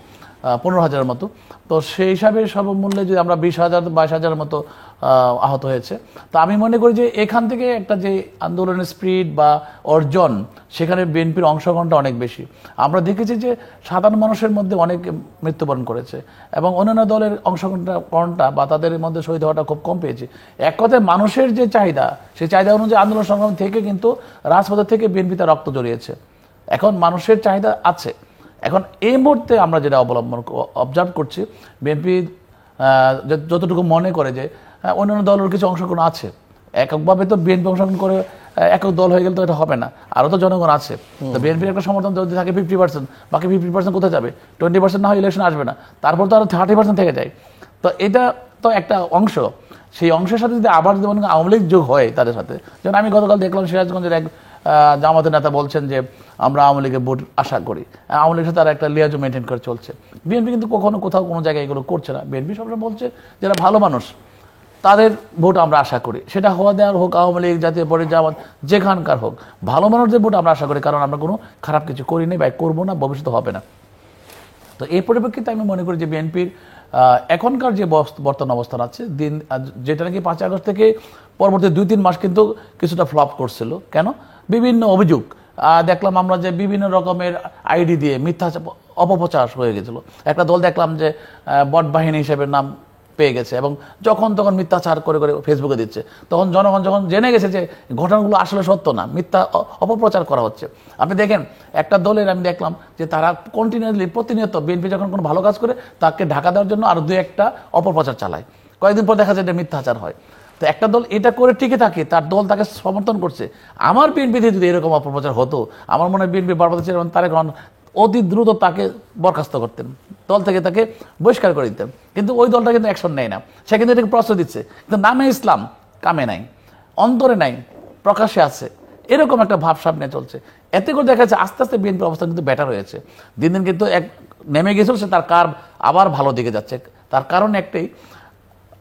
15,000 মতো। তো সেই হিসাবে সর্বমূল্যে যদি আমরা 20,000 22,000 মতো আহত হয়েছে। তো আমি মনে করি যে এখান থেকে একটা যে আন্দোলনের স্পিরিট বা অর্জন, সেখানে বিএনপির অংশগ্রহণটা অনেক বেশি। আমরা দেখেছি যে সাধারণ মানুষের মধ্যে অনেক মৃত্যুবরণ করেছে, এবং অন্যান্য দলের অংশগ্রহণটা বা তাদের মধ্যে শহীদ হওয়াটা খুব কম পেয়েছে। এক কথায় মানুষের যে চাহিদা, সেই চাহিদা অনুযায়ী আন্দোলন সংগ্রাম থেকে কিন্তু রাজপথের থেকে বিএনপিতে রক্ত জড়িয়েছে। এখন মানুষের চাহিদা আছে। এখন এই মুহূর্তে আমরা যেটা অবজার্ভ করছি, বিএনপি যতটুকু মনে করে যে অন্যান্য দলের কিছু অংশগ্রহণ আছে, এককভাবে তো বিএনপি অংশগ্রহণ করে একক দল হয়ে গেলে তো এটা হবে না, আরও তো জনগণ আছে। তো বিএনপির একটা সমর্থন যদি থাকে 50%, বাকি 50% কোথায় যাবে? 20% না হয় ইলেকশন আসবে না, তারপর তো আরও 30% থেকে যায়। তো এটা তো একটা অংশ। সেই অংশের সাথে যদি আবার যেমন আওয়ামী লীগ যোগ হয় তাদের সাথে, যেমন আমি গতকাল দেখলাম সিরাজগঞ্জের এক জামাতের নেতা বলছেন যে আমরা আওয়ামী লীগের ভোট আশা করি, আওয়ামী লীগের সাথে তারা একটা লিয়াজো মেনটেন করে চলছে। বিএনপি কিন্তু কখনো কোথাও কোনো জায়গায় এগুলো করছে না। বিএনপি সবসময় বলছে যারা ভালো মানুষ তাদের ভোট আমরা আশা করি, সেটা হওয়া দেওয়ার হোক, আওয়ামী লীগ, জাতীয় পরে জামাত, যেখানকার হোক, ভালো মানুষদের ভোট আমরা আশা করি, কারণ আমরা কোনো খারাপ কিছু করিনি বা করবো না, ভবিষ্যতে হবে না। তো এই পরিপ্রেক্ষিতে আমি মনে করি যে বিএনপির এখনকার যে বর্তমান অবস্থান আছে, যেটা নাকি 5 আগস্ট থেকে পরবর্তী 2-3 মাস কিন্তু কিছুটা ফ্লপ করছিল। কেন? বিভিন্ন অভিযোগ দেখলাম আমরা যে বিভিন্ন রকমের আইডি দিয়ে মিথ্যা অপপ্রচার হয়ে গেছিল। একটা দল দেখলাম যে বট বাহিনী হিসেবে নাম পেয়ে গেছে, এবং যখন তখন মিথ্যাচার করে করে ফেসবুকে দিচ্ছে। তখন জনগণ যখন জেনে গেছে যে ঘটনাগুলো আসলে সত্য না, মিথ্যা অপপ্রচার করা হচ্ছে। আপনি দেখেন একটা দলের আমি দেখলাম যে তারা কন্টিনিউয়াসলি প্রতিনিয়ত বিএনপি যখন কোনো ভালো কাজ করে তাকে ঢাকা দেওয়ার জন্য আরও 2-1টা অপপ্রচার চালায়, কয়েকদিন পর দেখা যায় যে মিথ্যাচার হয়। তো একটা দল এটা করে টিকে থাকে, তার দল তাকে সমর্থন করছে। আমার বিএনপিতে যদি এরকম অপপ্রচার হতো, আমার মনে হয় বিএনপি বারবার তারেক রহমান অতি দ্রুত তাকে বরখাস্ত করতেন, দল থেকে তাকে বহিষ্কার করে দিতেন। কিন্তু ওই দলটা কিন্তু অ্যাকশন নেয় না, সে কিন্তু এটাকে প্রশ্রয় দিচ্ছে। কিন্তু নামে ইসলাম, কামে নাই, অন্তরে নাই, প্রকাশ্যে আছে, এরকম একটা ভাব সামনে চলছে। এতে করে দেখা যাচ্ছে আস্তে আস্তে বিএনপির অবস্থা কিন্তু বেটার হয়েছে, দিন দিন কিন্তু এক নেমে গেছিল, সে তার কার্ভ আবার ভালো দিকে যাচ্ছে। তার কারণ একটাই,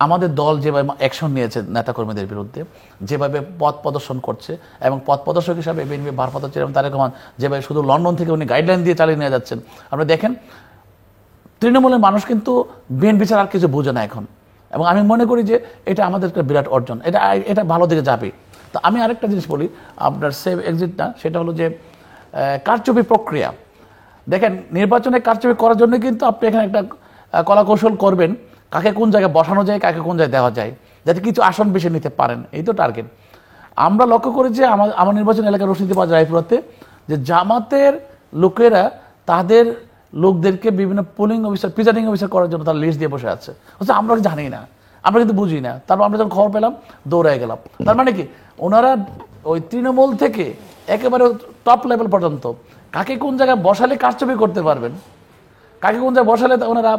আমাদের দল যেভাবে অ্যাকশন নিয়েছে নেতাকর্মীদের বিরুদ্ধে, যেভাবে পথ প্রদর্শন করছে, এবং পথ প্রদর্শক হিসাবে বিএনপি ভারপ্রাপ্ত চেয়ারম্যান তারেক রহমান যেভাবে শুধু লন্ডন থেকে উনি গাইডলাইন দিয়ে চালিয়ে নিয়ে যাচ্ছেন, আপনি দেখেন তৃণমূলের মানুষ কিন্তু বিএনপি ছাড়া আর কিছু বোঝে না এখন। এবং আমি মনে করি যে এটা আমাদের একটা বিরাট অর্জন, এটা ভালো দিকে যাবে। তো আমি আরেকটা জিনিস বলি, আপনার সেভ এক্সিটটা, সেটা হলো যে কারচুপি প্রক্রিয়া। দেখেন নির্বাচনে কারচুপি করার জন্য কিন্তু আপনি এখানে একটা কলা কৌশল করবেন, কাকে কোন জায়গায় বসানো যায়, কাকে কোন জায়গায় দেওয়া যায়, যাতে কিছু আসন বেশি নিতে পারেন, এই তো টার্গেট। আমরা লক্ষ্য করি যে আমার নির্বাচন এলাকার রশিদি বাজার রায়পুরাতে যে জামাতের লোকেরা তাদের লোকদেরকে বিভিন্ন পোলিং অফিসার প্রিজাইডিং অফিসার করার জন্য তারা লিস্ট দিয়ে বসে আছে, আমরা জানি না, আমরা কিন্তু বুঝি না। তারপর আমরা যখন খবর পেলাম দৌড়ায় গেলাম। তার মানে কি ওনারা ওই তৃণমূল থেকে একেবারে টপ লেভেল পর্যন্ত কাকে কোন জায়গায় বসালে কারচুপি করতে পারবেন, কাকে কোন জায়গায় বসালে ওনারা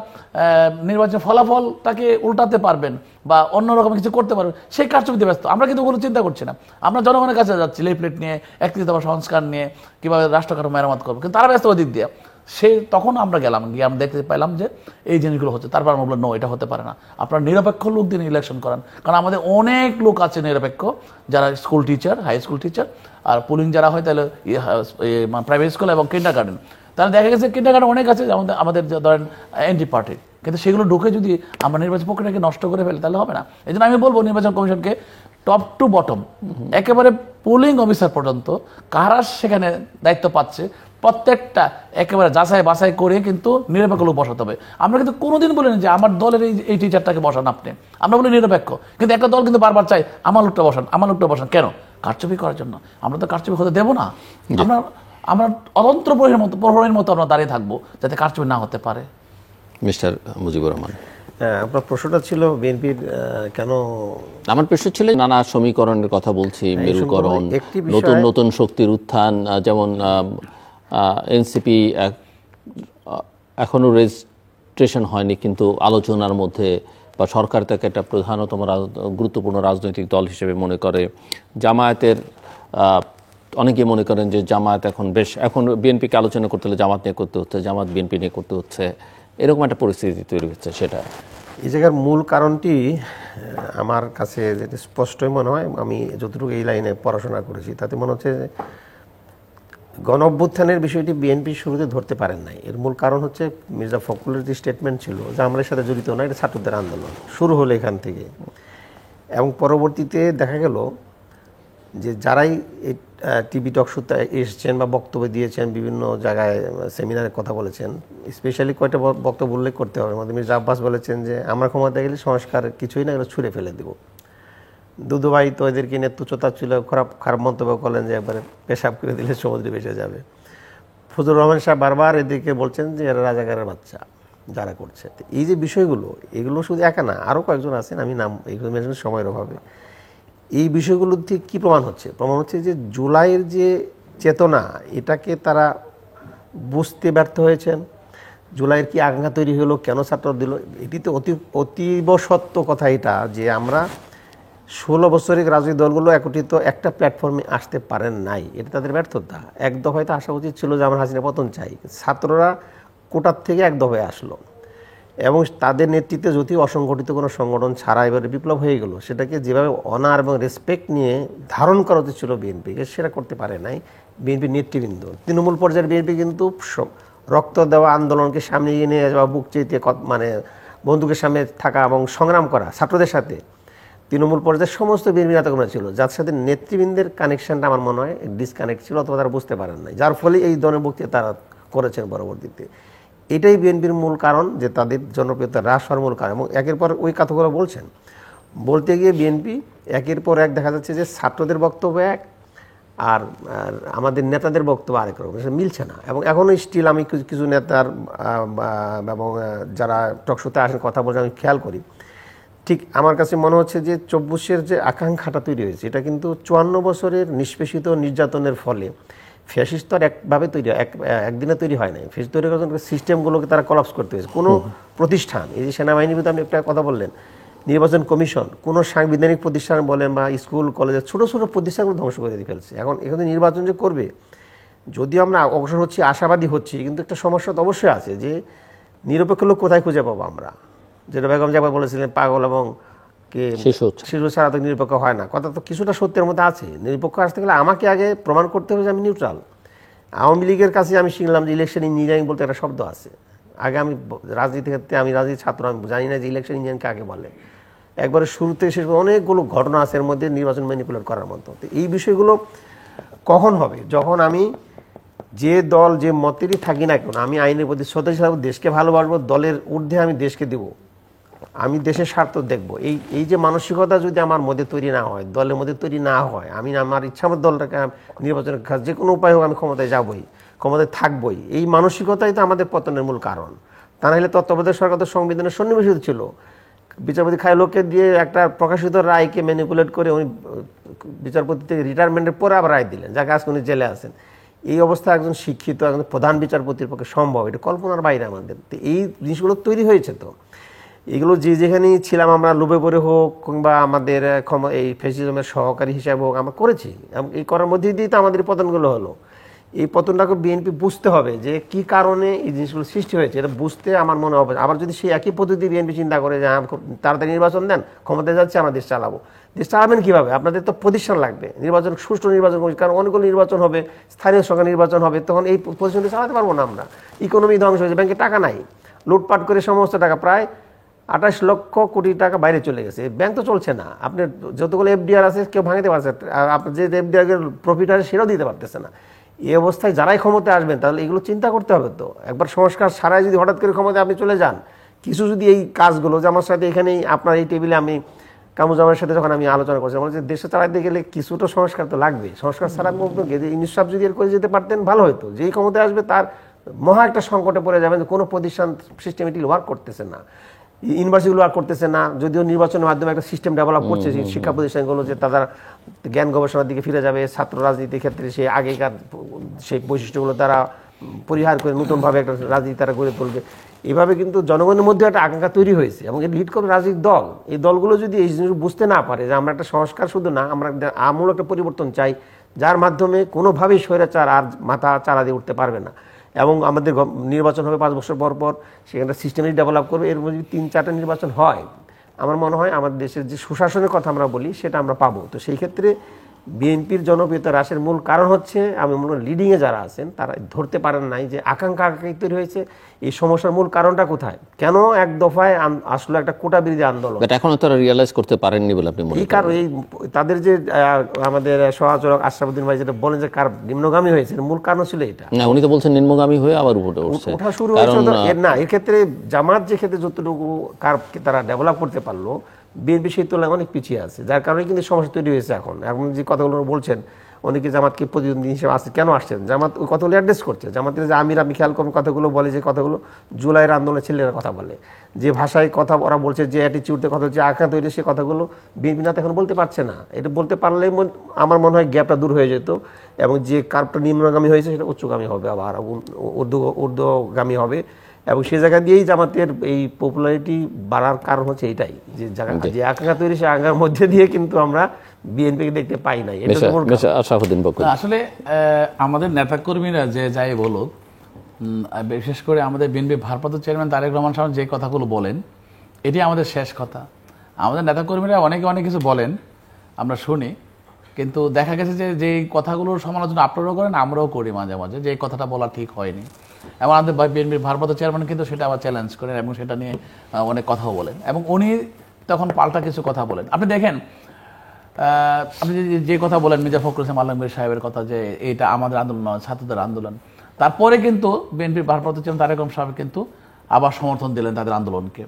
নির্বাচনের ফলাফলটাকে উল্টাতে পারবেন বা অন্যরকম কিছু করতে পারবেন, সেই কারচুপিতে ব্যস্ত। আমরা কিন্তু কোনো চিন্তা করছি না, আমরা জনগণের কাছে যাচ্ছি লিফলেট নিয়ে, 31 দফা সংস্কার নিয়ে, কীভাবে রাষ্ট্রকাঠামো মেরামত করবো, কিন্তু তারা ব্যস্ত ওই দিক দিয়ে। তখন আমরা গেলাম, গিয়ে আমরা দেখতে পেলাম যে এই জিনিসগুলো হচ্ছে। তারপর আমরা বললাম নো, এটা হতে পারে না, আপনারা নিরপেক্ষ লোক দিয়ে ইলেকশন করান। কারণ আমাদের অনেক লোক আছে নিরপেক্ষ, যারা school teacher, high school teacher, আর পুলিং যারা হয় তাহলে প্রাইভেট স্কুল এবং কিন্ডার গার্ডেন। তাহলে দেখা গেছে কিন্ডার গার্ডেন অনেক আছে আমাদের ধরেন এনটি পার্টির, কিন্তু সেগুলো ঢুকে যদি আমরা নির্বাচন প্রক্রিয়াকে নষ্ট করে ফেলি তাহলে হবে না। এই জন্য আমি বলবো নির্বাচন কমিশনকে টপ টু বটম একেবারে পোলিং অফিসার পর্যন্ত কারা সেখানে দায়িত্ব পাচ্ছে প্রত্যেকটা একেবারে যাচাই বাছাই করে কিন্তু নিরপেক্ষ লোক বসাতে হবে। আমরা কিন্তু কোনোদিন বলিনি যে আমার দলের এই টিচারটাকে বসান আপনি, আমরা বলি নিরপেক্ষ, কিন্তু একটা দল কিন্তু বারবার চাই আমার লোকটা বসান, আমার লোকটা বসান। কেন? কারচুপি করার জন্য। আমরা তো কারচুপি হতে দেবো না, আমরা অতন্ত্র প্রহরীর মতো আমরা দাঁড়িয়ে থাকবো যাতে কারচুপি না হতে পারে। মিস্টার মুজিবুর রহমান, আপনার প্রশ্নটা ছিল বিএনপির কেন? আমার প্রশ্ন ছিল নানা সমীকরণের কথা বলছি, মেরুকরণ, নতুন নতুন শক্তির উত্থান, যেমন এনসিপি এখনো রেজিস্ট্রেশন হয়নি কিন্তু আলোচনার মধ্যে, বা সরকার তাকে একটা প্রধানতম গুরুত্বপূর্ণ রাজনৈতিক দল হিসেবে মনে করে। জামায়াতের অনেকে মনে করেন যে জামায়াত এখন বিএনপিকে আলোচনা করতে হলে জামাত নিয়ে করতে হচ্ছে, জামাত বিএনপি নিয়ে করতে হচ্ছে, এরকম একটা পরিস্থিতি তৈরি হচ্ছে। সেটা এই জায়গার মূল কারণটি আমার কাছে যেটা স্পষ্টই মনে হয়, আমি যতটুকু এই লাইনে পড়াশোনা করেছি তাতে মনে হচ্ছে গণ অভ্যুত্থানের বিষয়টি বিএনপি শুরুতে ধরতে পারেন নাই। এর মূল কারণ হচ্ছে মির্জা ফখরুলের যে স্টেটমেন্ট ছিল যে আমরা এর সাথে জড়িত না, এটা ছাত্রদের আন্দোলন শুরু হলো এখান থেকে। এবং পরবর্তীতে দেখা গেল যে যারাই টিভি টক শোতে এসেছেন বা বক্তব্য দিয়েছেন, বিভিন্ন জায়গায় সেমিনারে কথা বলেছেন, স্পেশালি কয়টা বক্তব্য উল্লেখ করতে হবে। আমাদের মির্জা আব্বাস বলেছেন যে আমরা ক্ষমতা গেলে সংস্কার কিছুই না, এগুলো ছুঁড়ে ফেলে দেব। দুদুভাই তো এদেরকে নিয়ে তুচ্ছতা ছিল, খারাপ মন্তব্য করলেন যে একবারে পেশাব করে দিলে সমুদ্রে ভেসে যাবে। ফজলুর রহমান সাহেব বারবার এদেরকে বলছেন যে এরা রাজাকারের বাচ্চা যারা করছে। এই যে বিষয়গুলো, এগুলো শুধু একা না, আরও কয়েকজন আছেন, আমি নাম এগুলো মেনশন সময়ের অভাবে। এই বিষয়গুলো থেকে কী প্রমাণ হচ্ছে? প্রমাণ হচ্ছে যে জুলাইয়ের যে চেতনা, এটাকে তারা বুঝতে ব্যর্থ হয়েছেন। জুলাইয়ের কি আকাঙ্ক্ষা তৈরি হলো, কেন ছাত্র দিল, এটিতে অতীব সত্য কথা এটা যে আমরা 16 বছরের রাজনৈতিক দলগুলো একত্রিত একটা প্ল্যাটফর্মে আসতে পারেন নাই, এটা তাদের ব্যর্থতা। এক দফায় তো আসা উচিত ছিল যে আমরা হাসিনা পতন চাই। ছাত্ররা কোটার থেকে এক দফায় আসলো এবং তাদের নেতৃত্বে যদি অসংগঠিত কোনো সংগঠন ছাড়া এবারে বিপ্লব হয়ে গেল, সেটাকে যেভাবে অনার এবং রেসপেক্ট নিয়ে ধারণ করা উচিত ছিল বিএনপিকে, সেটা করতে পারে নাই বিএনপির নেতৃবৃন্দ। তৃণমূল পর্যায়ের বিএনপি কিন্তু রক্ত দেওয়া আন্দোলনকে সামনে এগিয়ে নিয়ে যাওয়া, বুক চেয়ে মানে বন্দুকের সামনে থাকা এবং সংগ্রাম করা ছাত্রদের সাথে তৃণমূল পর্যায়ের সমস্ত বিএনপি নেতাকর্মীরা ছিল, যার সাথে নেতৃবৃন্দের কানেকশনটা আমার মনে হয় ডিসকানেক্ট ছিল, অথবা তারা বুঝতে পারেন নাই, যার ফলে এই ধরনের বক্তৃতা তারা করেছেন পরবর্তীতে। এটাই বিএনপির মূল কারণ যে তাদের জনপ্রিয়তা হ্রাস হওয়ার মূল কারণ। এবং একের পর ওই কথাগুলো বলছেন, বলতে গিয়ে বিএনপি একের পর এক দেখা যাচ্ছে যে ছাত্রদের বক্তব্য এক আর আমাদের নেতাদের বক্তব্য আরেক রকম, সেটা মিলছে না। এবং এখনও স্টিল আমি কিছু নেতার এবং যারা টকশোতে আসেন কথা বলছে আমি খেয়াল করি, ঠিক আমার কাছে মনে হচ্ছে যে 24-এর যে আকাঙ্ক্ষাটা তৈরি হয়েছে, এটা কিন্তু 54 বছরের নিষ্পেষিত নির্যাতনের ফলে ফ্যাসিস্ট তো একভাবে তৈরি একদিনে তৈরি হয় নাই। ফ্যাসিস্ট তৈরি করার জন্য সিস্টেমগুলোকে তারা কলাপস করতে হয়েছে। কোনো প্রতিষ্ঠান, এই যে সেনাবাহিনীর ভিতরে আপনি একটা কথা বললেন, নির্বাচন কমিশন, কোনো সাংবিধানিক প্রতিষ্ঠান বলেন বা স্কুল কলেজের ছোটো ছোটো প্রতিষ্ঠানগুলো ধ্বংস করে দিয়ে ফেলছে। এখন এখানে নির্বাচন যে করবে, যদিও আমরা অগ্রসর হচ্ছি, আশাবাদী হচ্ছি, কিন্তু একটা সমস্যা তো অবশ্যই আছে যে নিরপেক্ষ লোক কোথায় খুঁজে পাবো আমরা? যেটা বেগম জামাল বলেছিলেন, পাগল এবং কে শিশু ছাড়া তো নিরপেক্ষ হয় না, কথা তো কিছুটা সত্যের মধ্যে আছে। নিরপেক্ষ আসতে গেলে আমাকে আগে প্রমাণ করতে হবে যে আমি নিউট্রাল। আওয়ামী লীগের কাছে আমি শিখলাম যে ইলেকশন ইঞ্জিনিয়ারিং বলতে একটা শব্দ আছে। আগে আমি রাজনীতি ক্ষেত্রে, আমি রাজনীতির ছাত্র, আমি জানি না যে ইলেকশন ইঞ্জিনিয়ারিং কাকে বলে। একবারে শুরুতে শেষ অনেকগুলো ঘটনা আছে এর মধ্যে নির্বাচন ম্যানিপুলেট করার মতো। তো এই বিষয়গুলো কখন হবে? যখন আমি যে দল যে মতেরই থাকি না কেন, আমি আইনের প্রতি শ্রদ্ধাশীল থাকবো, দেশকে ভালোবাসবো, দলের ঊর্ধ্বে আমি দেশকে দেবো, আমি দেশের স্বার্থ দেখবো। এই যে মানসিকতা যদি আমার মধ্যে তৈরি না হয়, দলের মধ্যে তৈরি না হয়, আমি আমার ইচ্ছা মতো দলটাকে নির্বাচনের কাজ যে কোনো উপায় হোক আমি ক্ষমতায় যাবই। ক্ষমতায় থাকবই, এই মানসিকতাই তো আমাদের পতনের মূল কারণ। তা নাহলে তত্ত্বাবধায়ক সরকার তো সংবিধানের সন্নিবেশিত ছিল, বিচারপতি খায়লোকে দিয়ে একটা প্রকাশিত রায়কে ম্যানিপুলেট করে উনি বিচারপতি থেকে রিটায়ারমেন্টের পরে আবার রায় দিলেন, যাকে আজকে উনি জেলে আছেন। এই অবস্থা একজন শিক্ষিত একজন প্রধান বিচারপতির পক্ষে সম্ভব? এটা কল্পনার বাইরে আমাদের। তো এই জিনিসগুলো তৈরি হয়েছে। তো এগুলো যেখানেই ছিলাম আমরা, লোভে পড়ে হোক কিংবা আমাদের এই ফ্যাসিজমের সহকারী হিসাবে হোক, আমরা করেছি। এবং এই করার মধ্যে দিয়েই তো আমাদের পতনগুলো হলো। এই পতনটাকে বিএনপি বুঝতে হবে যে কি কারণে এই জিনিসগুলো সৃষ্টি হয়েছে, এটা বুঝতে আমার মনে হবে। আবার যদি সেই একই পদ্ধতি বিএনপি চিন্তা করে যে তাড়াতাড়ি নির্বাচন দেন, ক্ষমতায় যাচ্ছে, আমরা দেশ চালাবো, দেশ চালাবেন কীভাবে? আপনাদের তো প্রতিষ্ঠান লাগবে, নির্বাচন, সুষ্ঠু নির্বাচন, কারণ অনেকগুলো নির্বাচন হবে, স্থানীয় সরকার নির্বাচন হবে, তখন এই প্রতিষ্ঠানটি চালাতে পারবো না আমরা। ইকোনমি ধ্বংস হয়েছে, ব্যাংকে টাকা নাই, লুটপাট করে সমস্ত টাকা, প্রায় 28 লক্ষ কোটি টাকা বাইরে চলে গেছে, ব্যাংক তো চলছে না। আপনি যতগুলো এফডিআর আছে কেউ ভাঙাতে পারছে, আর আপনার যে এফডিআর প্রফিট আছে সেটাও দিতে পারতেছে না। এই অবস্থায় যারাই ক্ষমতায় আসবেন তাহলে এগুলো চিন্তা করতে হবে। তো একবার সংস্কার ছাড়াই যদি হঠাৎ করে ক্ষমতায় আপনি চলে যান, কিছু যদি এই কাজগুলো, যে আমার সাথে এখানেই আপনার এই টেবিলে আমি কামরুজ্জামানের সাথে যখন আমি আলোচনা করছি, আমার যে দেশে চালাতে গেলে কিছুটা সংস্কার তো লাগবে, সংস্কার ছাড়া ইনসাফ যদি এর করে যেতে পারতেন ভালো হতো। যেই ক্ষমতায় আসবে তার মহা একটা সংকটে পড়ে যাবেন, কোনো প্রতিষ্ঠান সিস্টেমেটিক ওয়ার্ক করতেছে না, ইউনিভার্সিটিগুলো আর করতেছে না। যদিও নির্বাচনের মাধ্যমে একটা সিস্টেম ডেভেলপ করছে শিক্ষা প্রতিষ্ঠানগুলো, যে তারা জ্ঞান গবেষণার দিকে ফিরে যাবে, ছাত্র রাজনীতির ক্ষেত্রে সেই আগেকার সেই বৈশিষ্ট্যগুলো তারা পরিহার করে নতুনভাবে একটা রাজনীতি তারা গড়ে তুলবে। এভাবে কিন্তু জনগণের মধ্যে একটা আকাঙ্ক্ষা তৈরি হয়েছে এবং লিড করবে রাজনৈতিক দল। এই দলগুলো যদি এই জিনিস বুঝতে না পারে যে আমরা একটা সংস্কার শুধু না, আমরা আমূল একটা পরিবর্তন চাই, যার মাধ্যমে কোনোভাবেই স্বৈরাচার আর মাথা চারা দিয়ে উঠতে পারবে না। এবং আমাদের নির্বাচন হবে 5 বছর পর পর, সেখানে সিস্টেমেটিক ডেভেলপ করবে। এর মধ্যে যদি 3-4টা নির্বাচন হয়, আমার মনে হয় আমাদের দেশের যে সুশাসনের কথা আমরা বলি সেটা আমরা পাবো। তো সেই ক্ষেত্রে বিএনপির জনপ্রিয়তা হ্রাসের মূল কারণ হচ্ছে, আমি মনে হয় লিডিংয়ে যারা আছেন তারা ধরতে পারেন নাই যে আকাঙ্ক্ষা তৈরি হয়েছে। এই সমস্যার মূল কারণটা কোথায়, কেন এক দফায় আসলে একটা কোটা বিরোধী আন্দোলন, এখনো তারা রিয়েলাইজ করতে পারেননি বলে আপনি মনে করেন? এই কারণ এই তাদের যে আমাদের সহচরক আশরাফুদ্দিন ভাই যেটা বলেন যে কার নিম্নগামী হয়েছে, মূল কারণ ছিল এটা না। উনি তো বলছেন নিম্নগামী হয়ে আবার উপরে উঠছে, ওঠা শুরু হয়েছে। না, এর ক্ষেত্রে জামাত যে ক্ষেত্রে যতটুকু কার্ভকে তারা ডেভেলপ করতে পারলো, বিএনপি সেই তুলনায় অনেক পিছিয়ে আছে, যার কারণে কিন্তু সমস্যা তৈরি হয়েছে। এখন যে কথাগুলো বলছেন, অনেকে জামাতকে প্রতিদ্বন্দ্বী হিসেবে আসছে, কেন আসছেন? জামাত ওই কথাগুলো অ্যাড্রেস করছে। জামাতের যে আমির, আপনি খেয়াল করুন কথাগুলো বলে, যে কথাগুলো জুলাইয়ের আন্দোলনের ছেলেরা কথা বলে, যে ভাষায় কথা ওরা বলছে, যে অ্যাটিচিউডে কথা, যে আকাঙ্ক্ষা তৈরি, সে কথাগুলো বিএনপি না এখন বলতে পারছে না। এটা বলতে পারলে আমার মনে হয় গ্যাপটা দূর হয়ে যেত এবং যে কার্ভটা নিম্নগামী হয়েছে সেটা উচ্চগামী হবে, আবার ঊর্ধ্বগামী হবে। এবং সে জায়গা দিয়েই জামাতের এই পপুলারিটি বাড়ার কারণ হচ্ছে এইটাই, যে জায়গা যে আকাঙ্ক্ষা তৈরি, সে আকাঙ্ক্ষার মধ্যে দিয়ে কিন্তু আমরা বিএনপিকে দেখতে পাই নাই। আসলে আমাদের নেতাকর্মীরা যে যাই বলুক, বিশেষ করে আমাদের বিএনপি ভারপ্রাপ্ত চেয়ারম্যান তারেক রহমান সাহেব যে কথাগুলো বলেন, এটি আমাদের শেষ কথা। আমাদের নেতাকর্মীরা অনেকে অনেক কিছু বলেন, আমরা শুনি, কিন্তু দেখা গেছে যে যেই কথাগুলোর সমালোচনা আপনারাও করেন, আমরাও করি মাঝে মাঝে, যে এই কথাটা বলা ঠিক হয়নি। এবং আমাদের বিএনপির ভারপ্রাপ্ত চেয়ারম্যান কিন্তু সেটা আবার চ্যালেঞ্জ করেন এবং সেটা নিয়ে অনেক কথাও বলেন, এবং উনি তখন পাল্টা কিছু কথা বলেন। আপনি দেখেন, আপনি যে কথা বলেন মির্জা ফখরুল ইসলাম আলমগীর সাহেবের কথা, যে এইটা আমাদের আন্দোলন নয়, ছাত্রদের আন্দোলন, তারপরে কিন্তু বিএনপির ভারপ্রাপ্ত চেয়ারম্যান তারেক রহমান সাহেব কিন্তু আবার সমর্থন দিলেন তাদের আন্দোলনকে।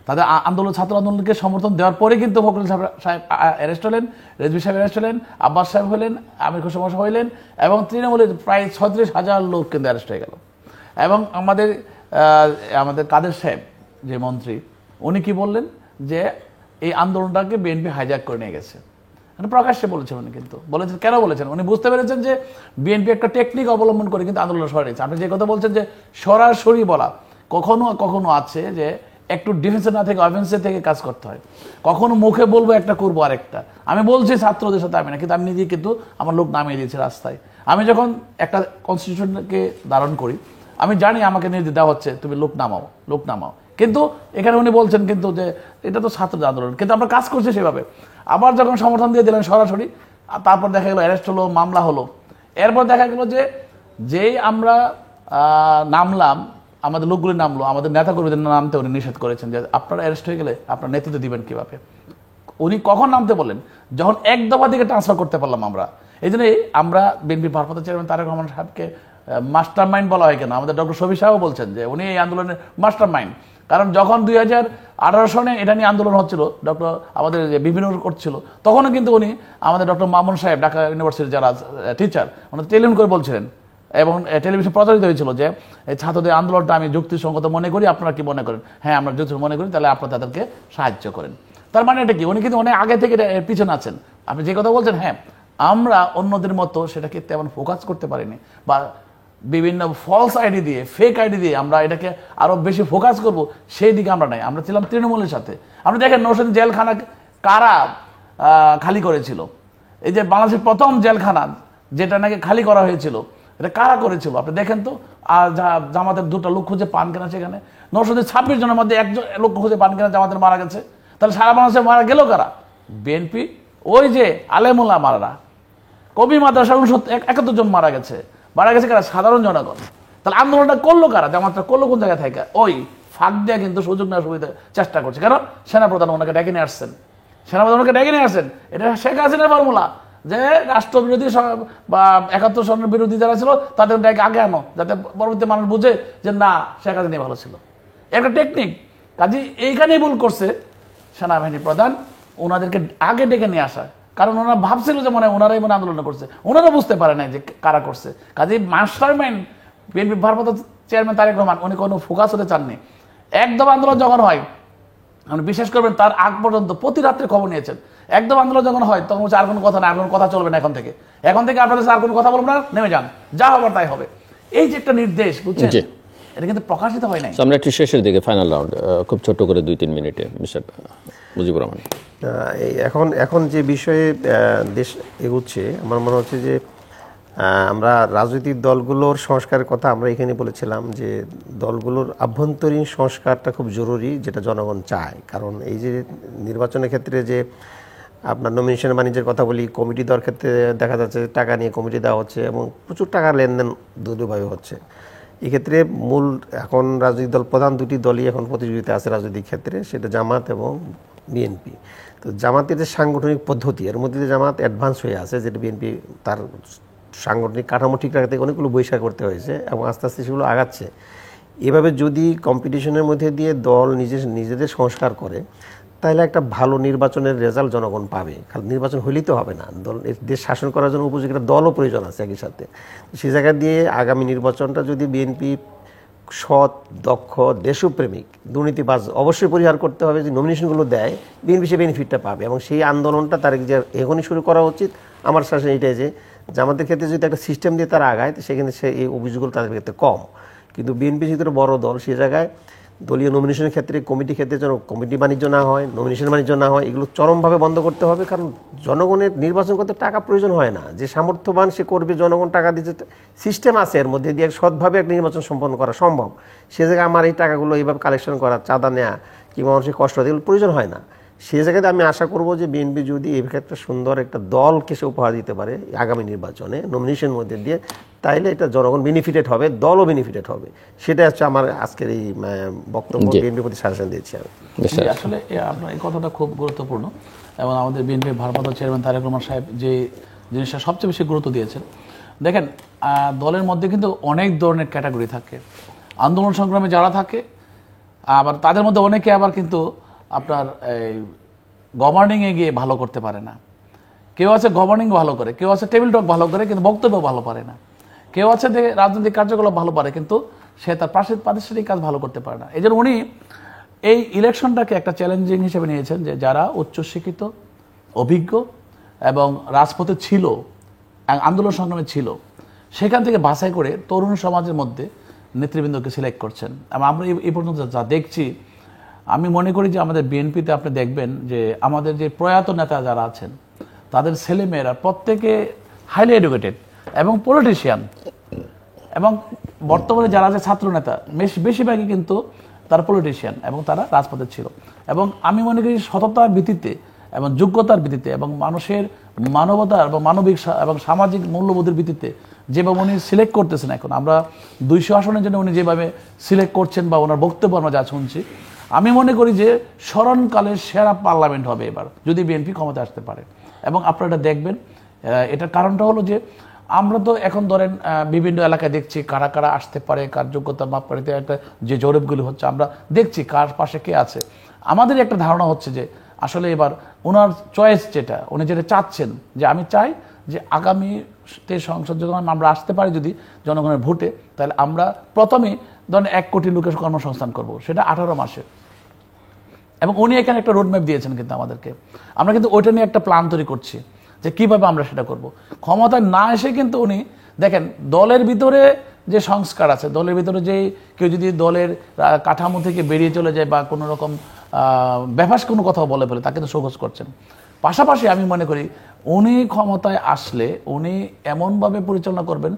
তাদের আন্দোলন, ছাত্র আন্দোলনকে সমর্থন দেওয়ার পরে কিন্তু ফখরুল সাহেব অ্যারেস্ট হলেন, রেজভী সাহেব অ্যারেস্ট হলেন, আব্বাস সাহেব হলেন, আমির খসরু সাহেব হইলেন, এবং তৃণমূলের প্রায় 36,000 লোক কিন্তু অ্যারেস্ট হয়ে গেল। এবং আমাদের কাদের সাহেব যে মন্ত্রী, উনি কি বললেন, যে এই আন্দোলনটাকে বিএনপি হাইজ্যাক করে নিয়ে গেছে। প্রকাশ্যে বলেছেন উনি, কিন্তু বলেছেন কেন বলেছেন, উনি বুঝতে পেরেছেন যে বিএনপি একটা টেকনিক অবলম্বন করে কিন্তু আন্দোলন সরাইছে। আপনি যে কথা বলছেন যে সরাসরি বলা, কখনো কখনো আছে যে একটু ডিফেন্সে না থেকে অফেন্সে থেকে কাজ করতে হয়। কখনো মুখে বলবো একটা, করবো আরেকটা। আমি বলছি ছাত্রদের সাথে আমি না, কিন্তু আমি নিজে কিন্তু আমার লোক নামিয়ে দিয়েছি রাস্তায়। আমি যখন একটা কনস্টিটিউশনকে ধারণ করি, আমি জানি আমাকে নির্দেশ দেওয়া হচ্ছে তুমি লোক নামাও। কিন্তু এখানে উনি বলছেন কিন্তু যে এটা তো ছাত্রদের আন্দোলন, কিন্তু আমরা কাজ করছি সেভাবে। আবার যখন সমর্থন দিয়ে দিলেন সরাসরি, তারপর দেখা গেল অ্যারেস্ট হলো, মামলা হলো। এরপর দেখা গেল যে যেই আমরা নামলাম, আমাদের লোকগুলি নামলো, আমাদের নেতাকর্মীদের নামতে উনি নিষেধ করেছেন, যে আপনারা অ্যারেস্ট হয়ে গেলে আপনারা নেতৃত্ব দিবেন কিভাবে। উনি কখন নামতে বললেন, যখন এক দফা দিকে ট্রান্সফার করতে পারলাম আমরা। এই জন্যই আমরা বিএনপির ভারপ্রাপ্ত চেয়ারম্যান তারেক রহমান সাহেবকে মাস্টার মাইন্ড বলা হয় কেন, আমাদের ডক্টর শফি সাহেবও বলছেন যে উনি এই আন্দোলনের মাস্টার মাইন্ড। কারণ যখন 2018 সনে এটা নিয়ে আন্দোলন হচ্ছিল, ডক্টর আমাদের যে বিভিন্ন করছিল, তখনও কিন্তু উনি আমাদের ডক্টর মামুন সাহেব, ঢাকা ইউনিভার্সিটির যারা টিচার, ওনাদের টেলিফোন করে বলছিলেন এবং টেলিভিশন প্রচারিত হয়েছিল যে এই ছাত্রদের আন্দোলনটা আমি যুক্তিসঙ্গত মনে করি, আপনারা কি মনে করেন? হ্যাঁ, আমরা যুক্তিসঙ্গত মনে করি, তাহলে আপনারা তাদেরকে সাহায্য করেন। তার মানে এটা কি, উনি কিন্তু অনেক আগে থেকে পিছনে আছেন। আপনি যে কথা বলছেন, হ্যাঁ, আমরা অন্যদের মতো সেটাকে তেমন ফোকাস করতে পারিনি, বা বিভিন্ন ফলস আইডি দিয়ে, ফেক আইডি দিয়ে আমরা এটাকে আরো বেশি ফোকাস করব, সেই দিকে আমরা নাই। আমরা ছিলাম তৃণমূলের সাথে। আপনি দেখেন নৌসেন জেলখানা কারা খালি করেছিল? এই যে বাংলাদেশের প্রথম জেলখানা যেটা নাকি খালি করা হয়েছিল, এটা কারা করেছিল? আপনি দেখেন তো। আর জামাতের 2টা লোক খুঁজে পান কেনা সেখানে। 926 জনের মধ্যে 1 লোক খুঁজে পান কেনা জামাতের মারা গেছে। তাহলে সারা বাংলাদেশে মারা গেল কারা? বিএনপি। ওই যে আলেমুল্লাহ মারা, কবি মাদ্রাসা 71 জন মারা গেছে কারা? সাধারণ জনগণ। তাহলে আন্দোলনটা করলো কারা? জামাতটা করলো কোন জায়গায় থেকে? ওই ফাঁক দিয়ে কিন্তু সুযোগ নেওয়ার সুবিধা চেষ্টা করছে। কারণ সেনাপ্রধান ওনাকে ডেকে নিয়ে আসছেন, এটা শেখ হাসিনার ফর্মুলা যে রাষ্ট্রবিরোধী বা 71 সনের বিরোধী যারা ছিল তাদের ডেকে আগে আনো, যাতে পরবর্তী মানুষ বুঝে যে না, শেখ হাসিনা ভালো ছিল। একটা টেকনিক। কাজে এইখানেই ভুল করছে সেনাবাহিনী প্রধান, ওনাদেরকে আগে ডেকে নিয়ে আসা। কারণ ওনারা ভাবছিল যে মনে হয় ওনারাই মনে আন্দোলন করছে, ওনারা বুঝতে পারে নাই যে কারা করছে। কাজে মাস্টার মাইন্ড বিএনপি ভারপ্রাপ্ত চেয়ারম্যান তারেক রহমান, উনি কোনো ফোকাস হতে চাননি। একদম আন্দোলন যখন হয়, আপনি বিশ্বাস করবেন, তার আগ পর্যন্ত প্রতি রাত্রে খবর নিয়েছেন। একদম আন্দোলন যখন হয় তখন আর কোনো কথা না, আর কোনো কথা চলবে না, এখন থেকে আপনাদের আর কোনো কথা বলবো না, নেমে যান, যা হবার তাই হবে। এই যে একটা নির্দেশ, বুঝছেন, এটা কিন্তু প্রকাশিত হয় নাই। আমরা একটু শেষের দিকে, ফাইনাল রাউন্ড, খুব ছোট করে 2-3 মিনিটে মিস্টার মুজিবুর রহমান। এখন যে বিষয়ে দেশ এগুচ্ছে, আমার মনে হচ্ছে যে আমরা রাজনৈতিক দলগুলোর সংস্কারের কথা আমরা এখানে বলেছিলাম যে দলগুলোর আভ্যন্তরীণ সংস্কারটা খুব জরুরি, যেটা জনগণ চায়। কারণ এই যে নির্বাচনের ক্ষেত্রে যে আপনার নমিনেশন বাণিজ্যের কথা বলি, কমিটি দেওয়ার ক্ষেত্রে দেখা যাচ্ছে টাকা নিয়ে কমিটি দেওয়া হচ্ছে এবং প্রচুর টাকার লেনদেন দুভাবে হচ্ছে। এক্ষেত্রে মূল এখন রাজনৈতিক দল, প্রধান 2টি দলই এখন প্রতিযোগিতা আছে রাজনৈতিক ক্ষেত্রে, সেটা জামাত এবং বিএনপি। তো জামাতের যে সাংগঠনিক পদ্ধতি, এর মধ্যে জামাত অ্যাডভান্স হয়ে আছে, যেটা বিএনপি তার সাংগঠনিক কাঠামো ঠিক রাখতে অনেকগুলো বৈশাখ করতে হয়েছে এবং আস্তে আস্তে সেগুলো আগাচ্ছে। এভাবে যদি কম্পিটিশনের মধ্যে দিয়ে দল নিজেদের সংস্কার করে, তাহলে একটা ভালো নির্বাচনের রেজাল্ট জনগণ পাবে। খালি নির্বাচন হইলেই তো হবে না, দল দেশ শাসন করার জন্য উপযোগী একটা দলও প্রয়োজন আছে একই সাথে। সেই জায়গা দিয়ে আগামী নির্বাচনটা যদি বিএনপি সৎ, দক্ষ, দেশপ্রেমিক, দুর্নীতিবাজ অবশ্যই পরিহার করতে হবে, যে নমিনেশনগুলো দেয় বিএনপি সে বেনিফিটটা পাবে। এবং সেই আন্দোলনটা তার যে এখনই শুরু করা উচিত। আমার শাসন এইটাই যে জামাতের ক্ষেত্রে যদি একটা সিস্টেম দিয়ে তারা আগায়, তো সেখানে এই অভিযোগগুলো তাদের ক্ষেত্রে কম। কিন্তু বিএনপি যেহেতু বড় দল, সেই জায়গায় দলীয় নমিনেশনের ক্ষেত্রে, কমিটির ক্ষেত্রে যেন কমিটি বাণিজ্য না হয়, নমিনেশন বাণিজ্য না হয়, এগুলো চরমভাবে বন্ধ করতে হবে। কারণ জনগণের নির্বাচন করতে টাকা প্রয়োজন হয় না, যে সামর্থ্যবান সে করবে, জনগণ টাকা দিতে সিস্টেম আছে, এর মধ্যে দিয়ে সৎভাবে একটা নির্বাচন সম্পন্ন করা সম্ভব। সে জায়গায় আমার এই টাকাগুলো এইভাবে কালেকশন করা, চাঁদা নেওয়া কিংবা মানুষের কষ্ট হয়, এগুলো প্রয়োজন হয় না। সেই জায়গাতে আমি আশা করব যে বিএনপি যদি এই একটা সুন্দর একটা দলকে সে উপহার দিতে পারে আগামী নির্বাচনে নমিনেশন মধ্যে দিয়ে, তাইলে এটা জনগণ বেনিফিটেড হবে, দলও বেনিফিটেড হবে। সেটা হচ্ছে আমার আজকের এই বক্তব্য। বিএনপির প্রতি সাজেশন দিয়েছি আমি। আসলে আপনার এই কথাটা খুব গুরুত্বপূর্ণ এবং আমাদের বিএনপির ভারপ্রাপ্ত চেয়ারম্যান তারেক রহমান সাহেব যে জিনিসটা সবচেয়ে বেশি গুরুত্ব দিয়েছেন। দেখেন, দলের মধ্যে কিন্তু অনেক ধরনের ক্যাটাগরি থাকে, আন্দোলন সংগ্রামে যারা থাকে, আবার তাদের মধ্যে অনেকে আবার কিন্তু আপনার এই গভর্নিংয়ে গিয়ে ভালো করতে পারে না। কেউ আছে গভর্নিং ভালো করে, কেউ আছে টেবিল টক ভালো করে কিন্তু বক্তব্য ভালো পারে না, কেউ আছে রাজনৈতিক কার্যকলাপ ভালো পারে কিন্তু সে তার প্রাতিষ্ঠানিক কাজ ভালো করতে পারে না। এই জন্য উনি এই ইলেকশনটাকে একটা চ্যালেঞ্জিং হিসেবে নিয়েছেন, যে যারা উচ্চশিক্ষিত, অভিজ্ঞ এবং রাজপথে ছিল, আন্দোলন সংগ্রামে ছিল, সেখান থেকে বাছাই করে তরুণ সমাজের মধ্যে নেতৃবৃন্দকে সিলেক্ট করছেন। এবং আমরা এই পর্যন্ত যা দেখছি, আমি মনে করি যে আমাদের বিএনপিতে আপনি দেখবেন যে আমাদের যে প্রয়াত নেতা যারা আছেন, তাদের ছেলেমেয়েরা প্রত্যেকে হাইলি এডুকেটেড এবং পলিটিশিয়ান, এবং বর্তমানে যারা আছে ছাত্র নেতা বেশিরভাগই কিন্তু তারা পলিটিশিয়ান এবং তারা রাজপথে ছিল। এবং আমি মনে করি সততার ভিত্তিতে এবং যোগ্যতার ভিত্তিতে এবং মানুষের মানবতার বা মানবিক এবং সামাজিক মূল্যবোধের ভিত্তিতে যেভাবে উনি সিলেক্ট করতেছেন, এখন আমরা 200 আসনের জন্য উনি যেভাবে সিলেক্ট করছেন বা ওনার বক্তব্য আমরা যা শুনছি, আমি মনে করি যে স্মরণকালের সেরা পার্লামেন্ট হবে এবার, যদি বিএনপি ক্ষমতা আসতে পারে। এবং আপনারা এটা দেখবেন, এটার কারণটা হলো যে আমরা তো এখন ধরেন বিভিন্ন এলাকায় দেখছি কারা কারা আসতে পারে, কার যোগ্যতা মাপকাঠিতে একটা যে জরিপগুলি হচ্ছে, আমরা দেখছি কার পাশে কে আছে। আমাদের একটা ধারণা হচ্ছে যে আসলে এবার ওনার চয়েস যেটা, উনি যেটা চাচ্ছেন, যে আমি চাই যে আগামীতে সংসদ যখন আমরা আসতে পারি যদি জনগণের ভোটে, তাহলে আমরা প্রথমে ধরেন 1 কোটি লোকের কর্মসংস্থান করব, সেটা 18 মাসে। এবং উনি এখানে একটা রোডম্যাপ দিয়েছেন কিন্তু আমাদেরকে, আমরা কিন্তু ওইটা নিয়ে একটা প্ল্যান তৈরি করছি যে কিভাবে আমরা সেটা করব। ক্ষমতায় না এসে কিন্তু উনি দেখেন দলের ভিতরে যে সংস্কার আছে, দলের ভিতরে যে কেউ যদি দলের কাঠামো থেকে বেরিয়ে চলে যায় বা কোনো রকম ব্যাপাস কোনো কথা বলে ফেলে, তাকে তো শোকজ করছেন। পাশাপাশি আমি মনে করি উনি ক্ষমতায় আসলে উনি এমনভাবে পরিচালনা করবেন,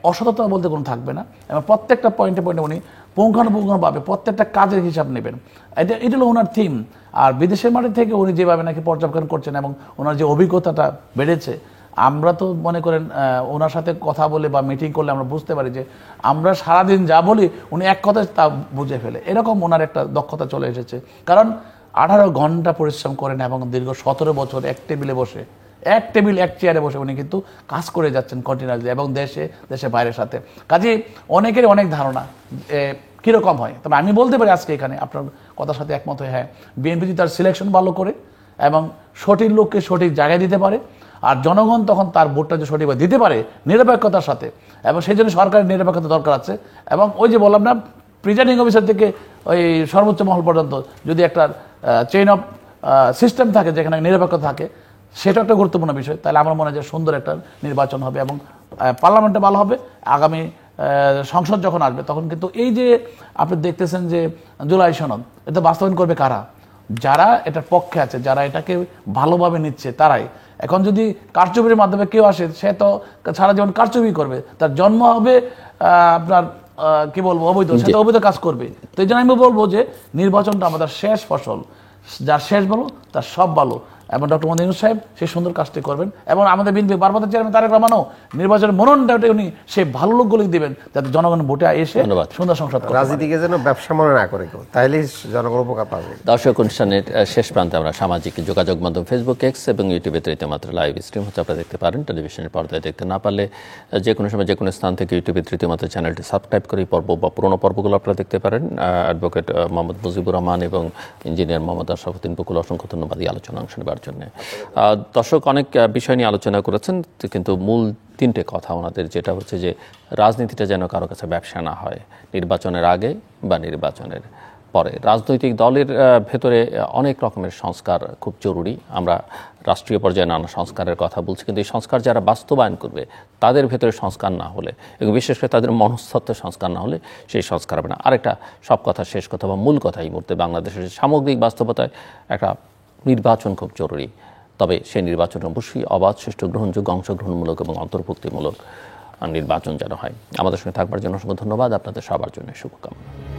অসততা বলতে কোনো থাকবে না, এবং প্রত্যেকটা পয়েন্টে পয়েন্টে উনি পুঙ্খানুপুঙ্খভাবে প্রত্যেকটা কাজের হিসাব নেবেন। এটা হলো ওনার থিম। আর বিদেশের মাঠে থেকে উনি যেভাবে নাকি পর্যবেক্ষণ করছেন এবং ওনার যে অভিজ্ঞতাটা বেড়েছে, আমরা তো মনে করেন ওনার সাথে কথা বলে বা মিটিং করলে আমরা বুঝতে পারি যে আমরা সারাদিন যা বলি উনি এক কথায় তা বুঝে ফেলে, এরকম ওনার একটা দক্ষতা চলে এসেছে। কারণ 18 ঘন্টা পরিশ্রম করেন এবং দীর্ঘ 17 বছর এক টেবিলে বসে, এক টেবিল এক চেয়ারে বসে উনি কিন্তু কাজ করে যাচ্ছেন কন্টিনিউয়াসলি, এবং দেশে বাইরের সাথে। কাজে অনেকেরই অনেক ধারণা কীরকম হয়, তবে আমি বলতে পারি আজকে এখানে আপনার কথার সাথে একমত হয়ে, হ্যাঁ, বিএনপি যদি তার সিলেকশন ভালো করে এবং সঠিক লোককে সঠিক জায়গায় দিতে পারে, আর জনগণ তখন তার ভোটটা যে সঠিকভাবে দিতে পারে নিরপেক্ষতার সাথে, এবং সেই জন্য সরকারের নিরপেক্ষতা দরকার আছে। এবং ওই যে বললাম না, প্রিজাইডিং অফিসার থেকে ওই সর্বোচ্চ মহল পর্যন্ত যদি একটা চেইন অফ সিস্টেম থাকে যেখানে নিরপেক্ষতা থাকে, সেটা একটা গুরুত্বপূর্ণ বিষয়। তাহলে আমার মনে হয় যে সুন্দর একটা নির্বাচন হবে এবং পার্লামেন্টে ভালো হবে। আগামী সংসদ যখন আসবে তখন কিন্তু এই যে আপনি দেখতেছেন যে জুলাই সনদ, এটা বাস্তবায়ন করবে কারা? যারা এটার পক্ষে আছে, যারা এটাকে ভালোভাবে নিচ্ছে তারাই। এখন যদি কারচুপির মাধ্যমে কেউ আসে, সে তো সারা জীবন কারচুপি করবে, তার জন্ম হবে আপনার কি বলবো অবৈধ, সে তো অবৈধ কাজ করবে। তো এই জন্য আমি বলবো যে নির্বাচনটা আমাদের শেষ ফসল, যার শেষ ভালো তার সব ভালো, এবং ডক্টর মোহাম্মদ ইউনূস সাহেব সেই সুন্দর কাজটি করবেন। এবং আমাদের বিএনপি ভারপ্রাপ্ত চেয়ারম্যান তারেক রহমানও নির্বাচনের মনোনয়নটা উনি সেই ভালো লোকগুলি দিবেন, যাতে জনগণ ভোটে এসে সুন্দর সংসদ করতে পারে। রাজনীতিকে যেন ব্যবসা মনে না করে কেউ, তাইলেই জনগণ উপকার পাবে। দর্শক, অনুষ্ঠানের শেষ প্রান্তে আমরা সামাজিক যোগাযোগ মাধ্যম ফেসবুক, এক্স এবং ইউটিউবে তৃতীয়মাত্র লাইভ স্ট্রিম হচ্ছে, আপনারা দেখতে পারেন। টেলিভিশনের পর্দায় দেখতে না পারলে যে কোনো সময় যে কোনো স্থান থেকে ইউটিউবে তৃতীয়মাত্র চ্যানেলটি সাবস্ক্রাইব করে পর্ব বা পুরোনো পর্বগুলো আপনারা দেখতে পারেন। অ্যাডভোকেট মোহাম্মদ মুজিবুর রহমান এবং ইঞ্জিনিয়ার মোহাম্মদ আশরাফুদ্দিন বকুল, অসংখ্য ধন্যবাদ এই আলোচনা অংশ নেবার জন্য। দর্শক অনেক বিষয় নিয়ে আলোচনা করেছেন, কিন্তু মূল 3টে কথা ওনাদের, যেটা হচ্ছে যে রাজনীতিটা যেন কারো কাছে ব্যবসা না হয়, নির্বাচনের আগে বা নির্বাচনের পরে। রাজনৈতিক দলের ভেতরে অনেক রকমের সংস্কার খুব জরুরি। আমরা রাষ্ট্রীয় পর্যায়ে নানা সংস্কারের কথা বলছি, কিন্তু এই সংস্কার যারা বাস্তবায়ন করবে তাদের ভেতরে সংস্কার না হলে, এবং বিশেষ করে তাদের মনস্তত্ত্বের সংস্কার না হলে সেই সংস্কার হবে না। আরেকটা সব কথা শেষ কথা বা মূল কথা, এই মুহূর্তে বাংলাদেশের সামগ্রিক বাস্তবতায় একটা নির্বাচন খুব জরুরি। তবে সেই নির্বাচন অবশ্যই অবাধ, সুষ্ঠু, গ্রহণযোগ্য, অংশগ্রহণমূলক এবং অন্তর্ভুক্তিমূলক নির্বাচন যেন হয়। আমাদের সঙ্গে থাকবার জন্য অসংখ্য ধন্যবাদ। আপনাদের সবার জন্য শুভকামনা।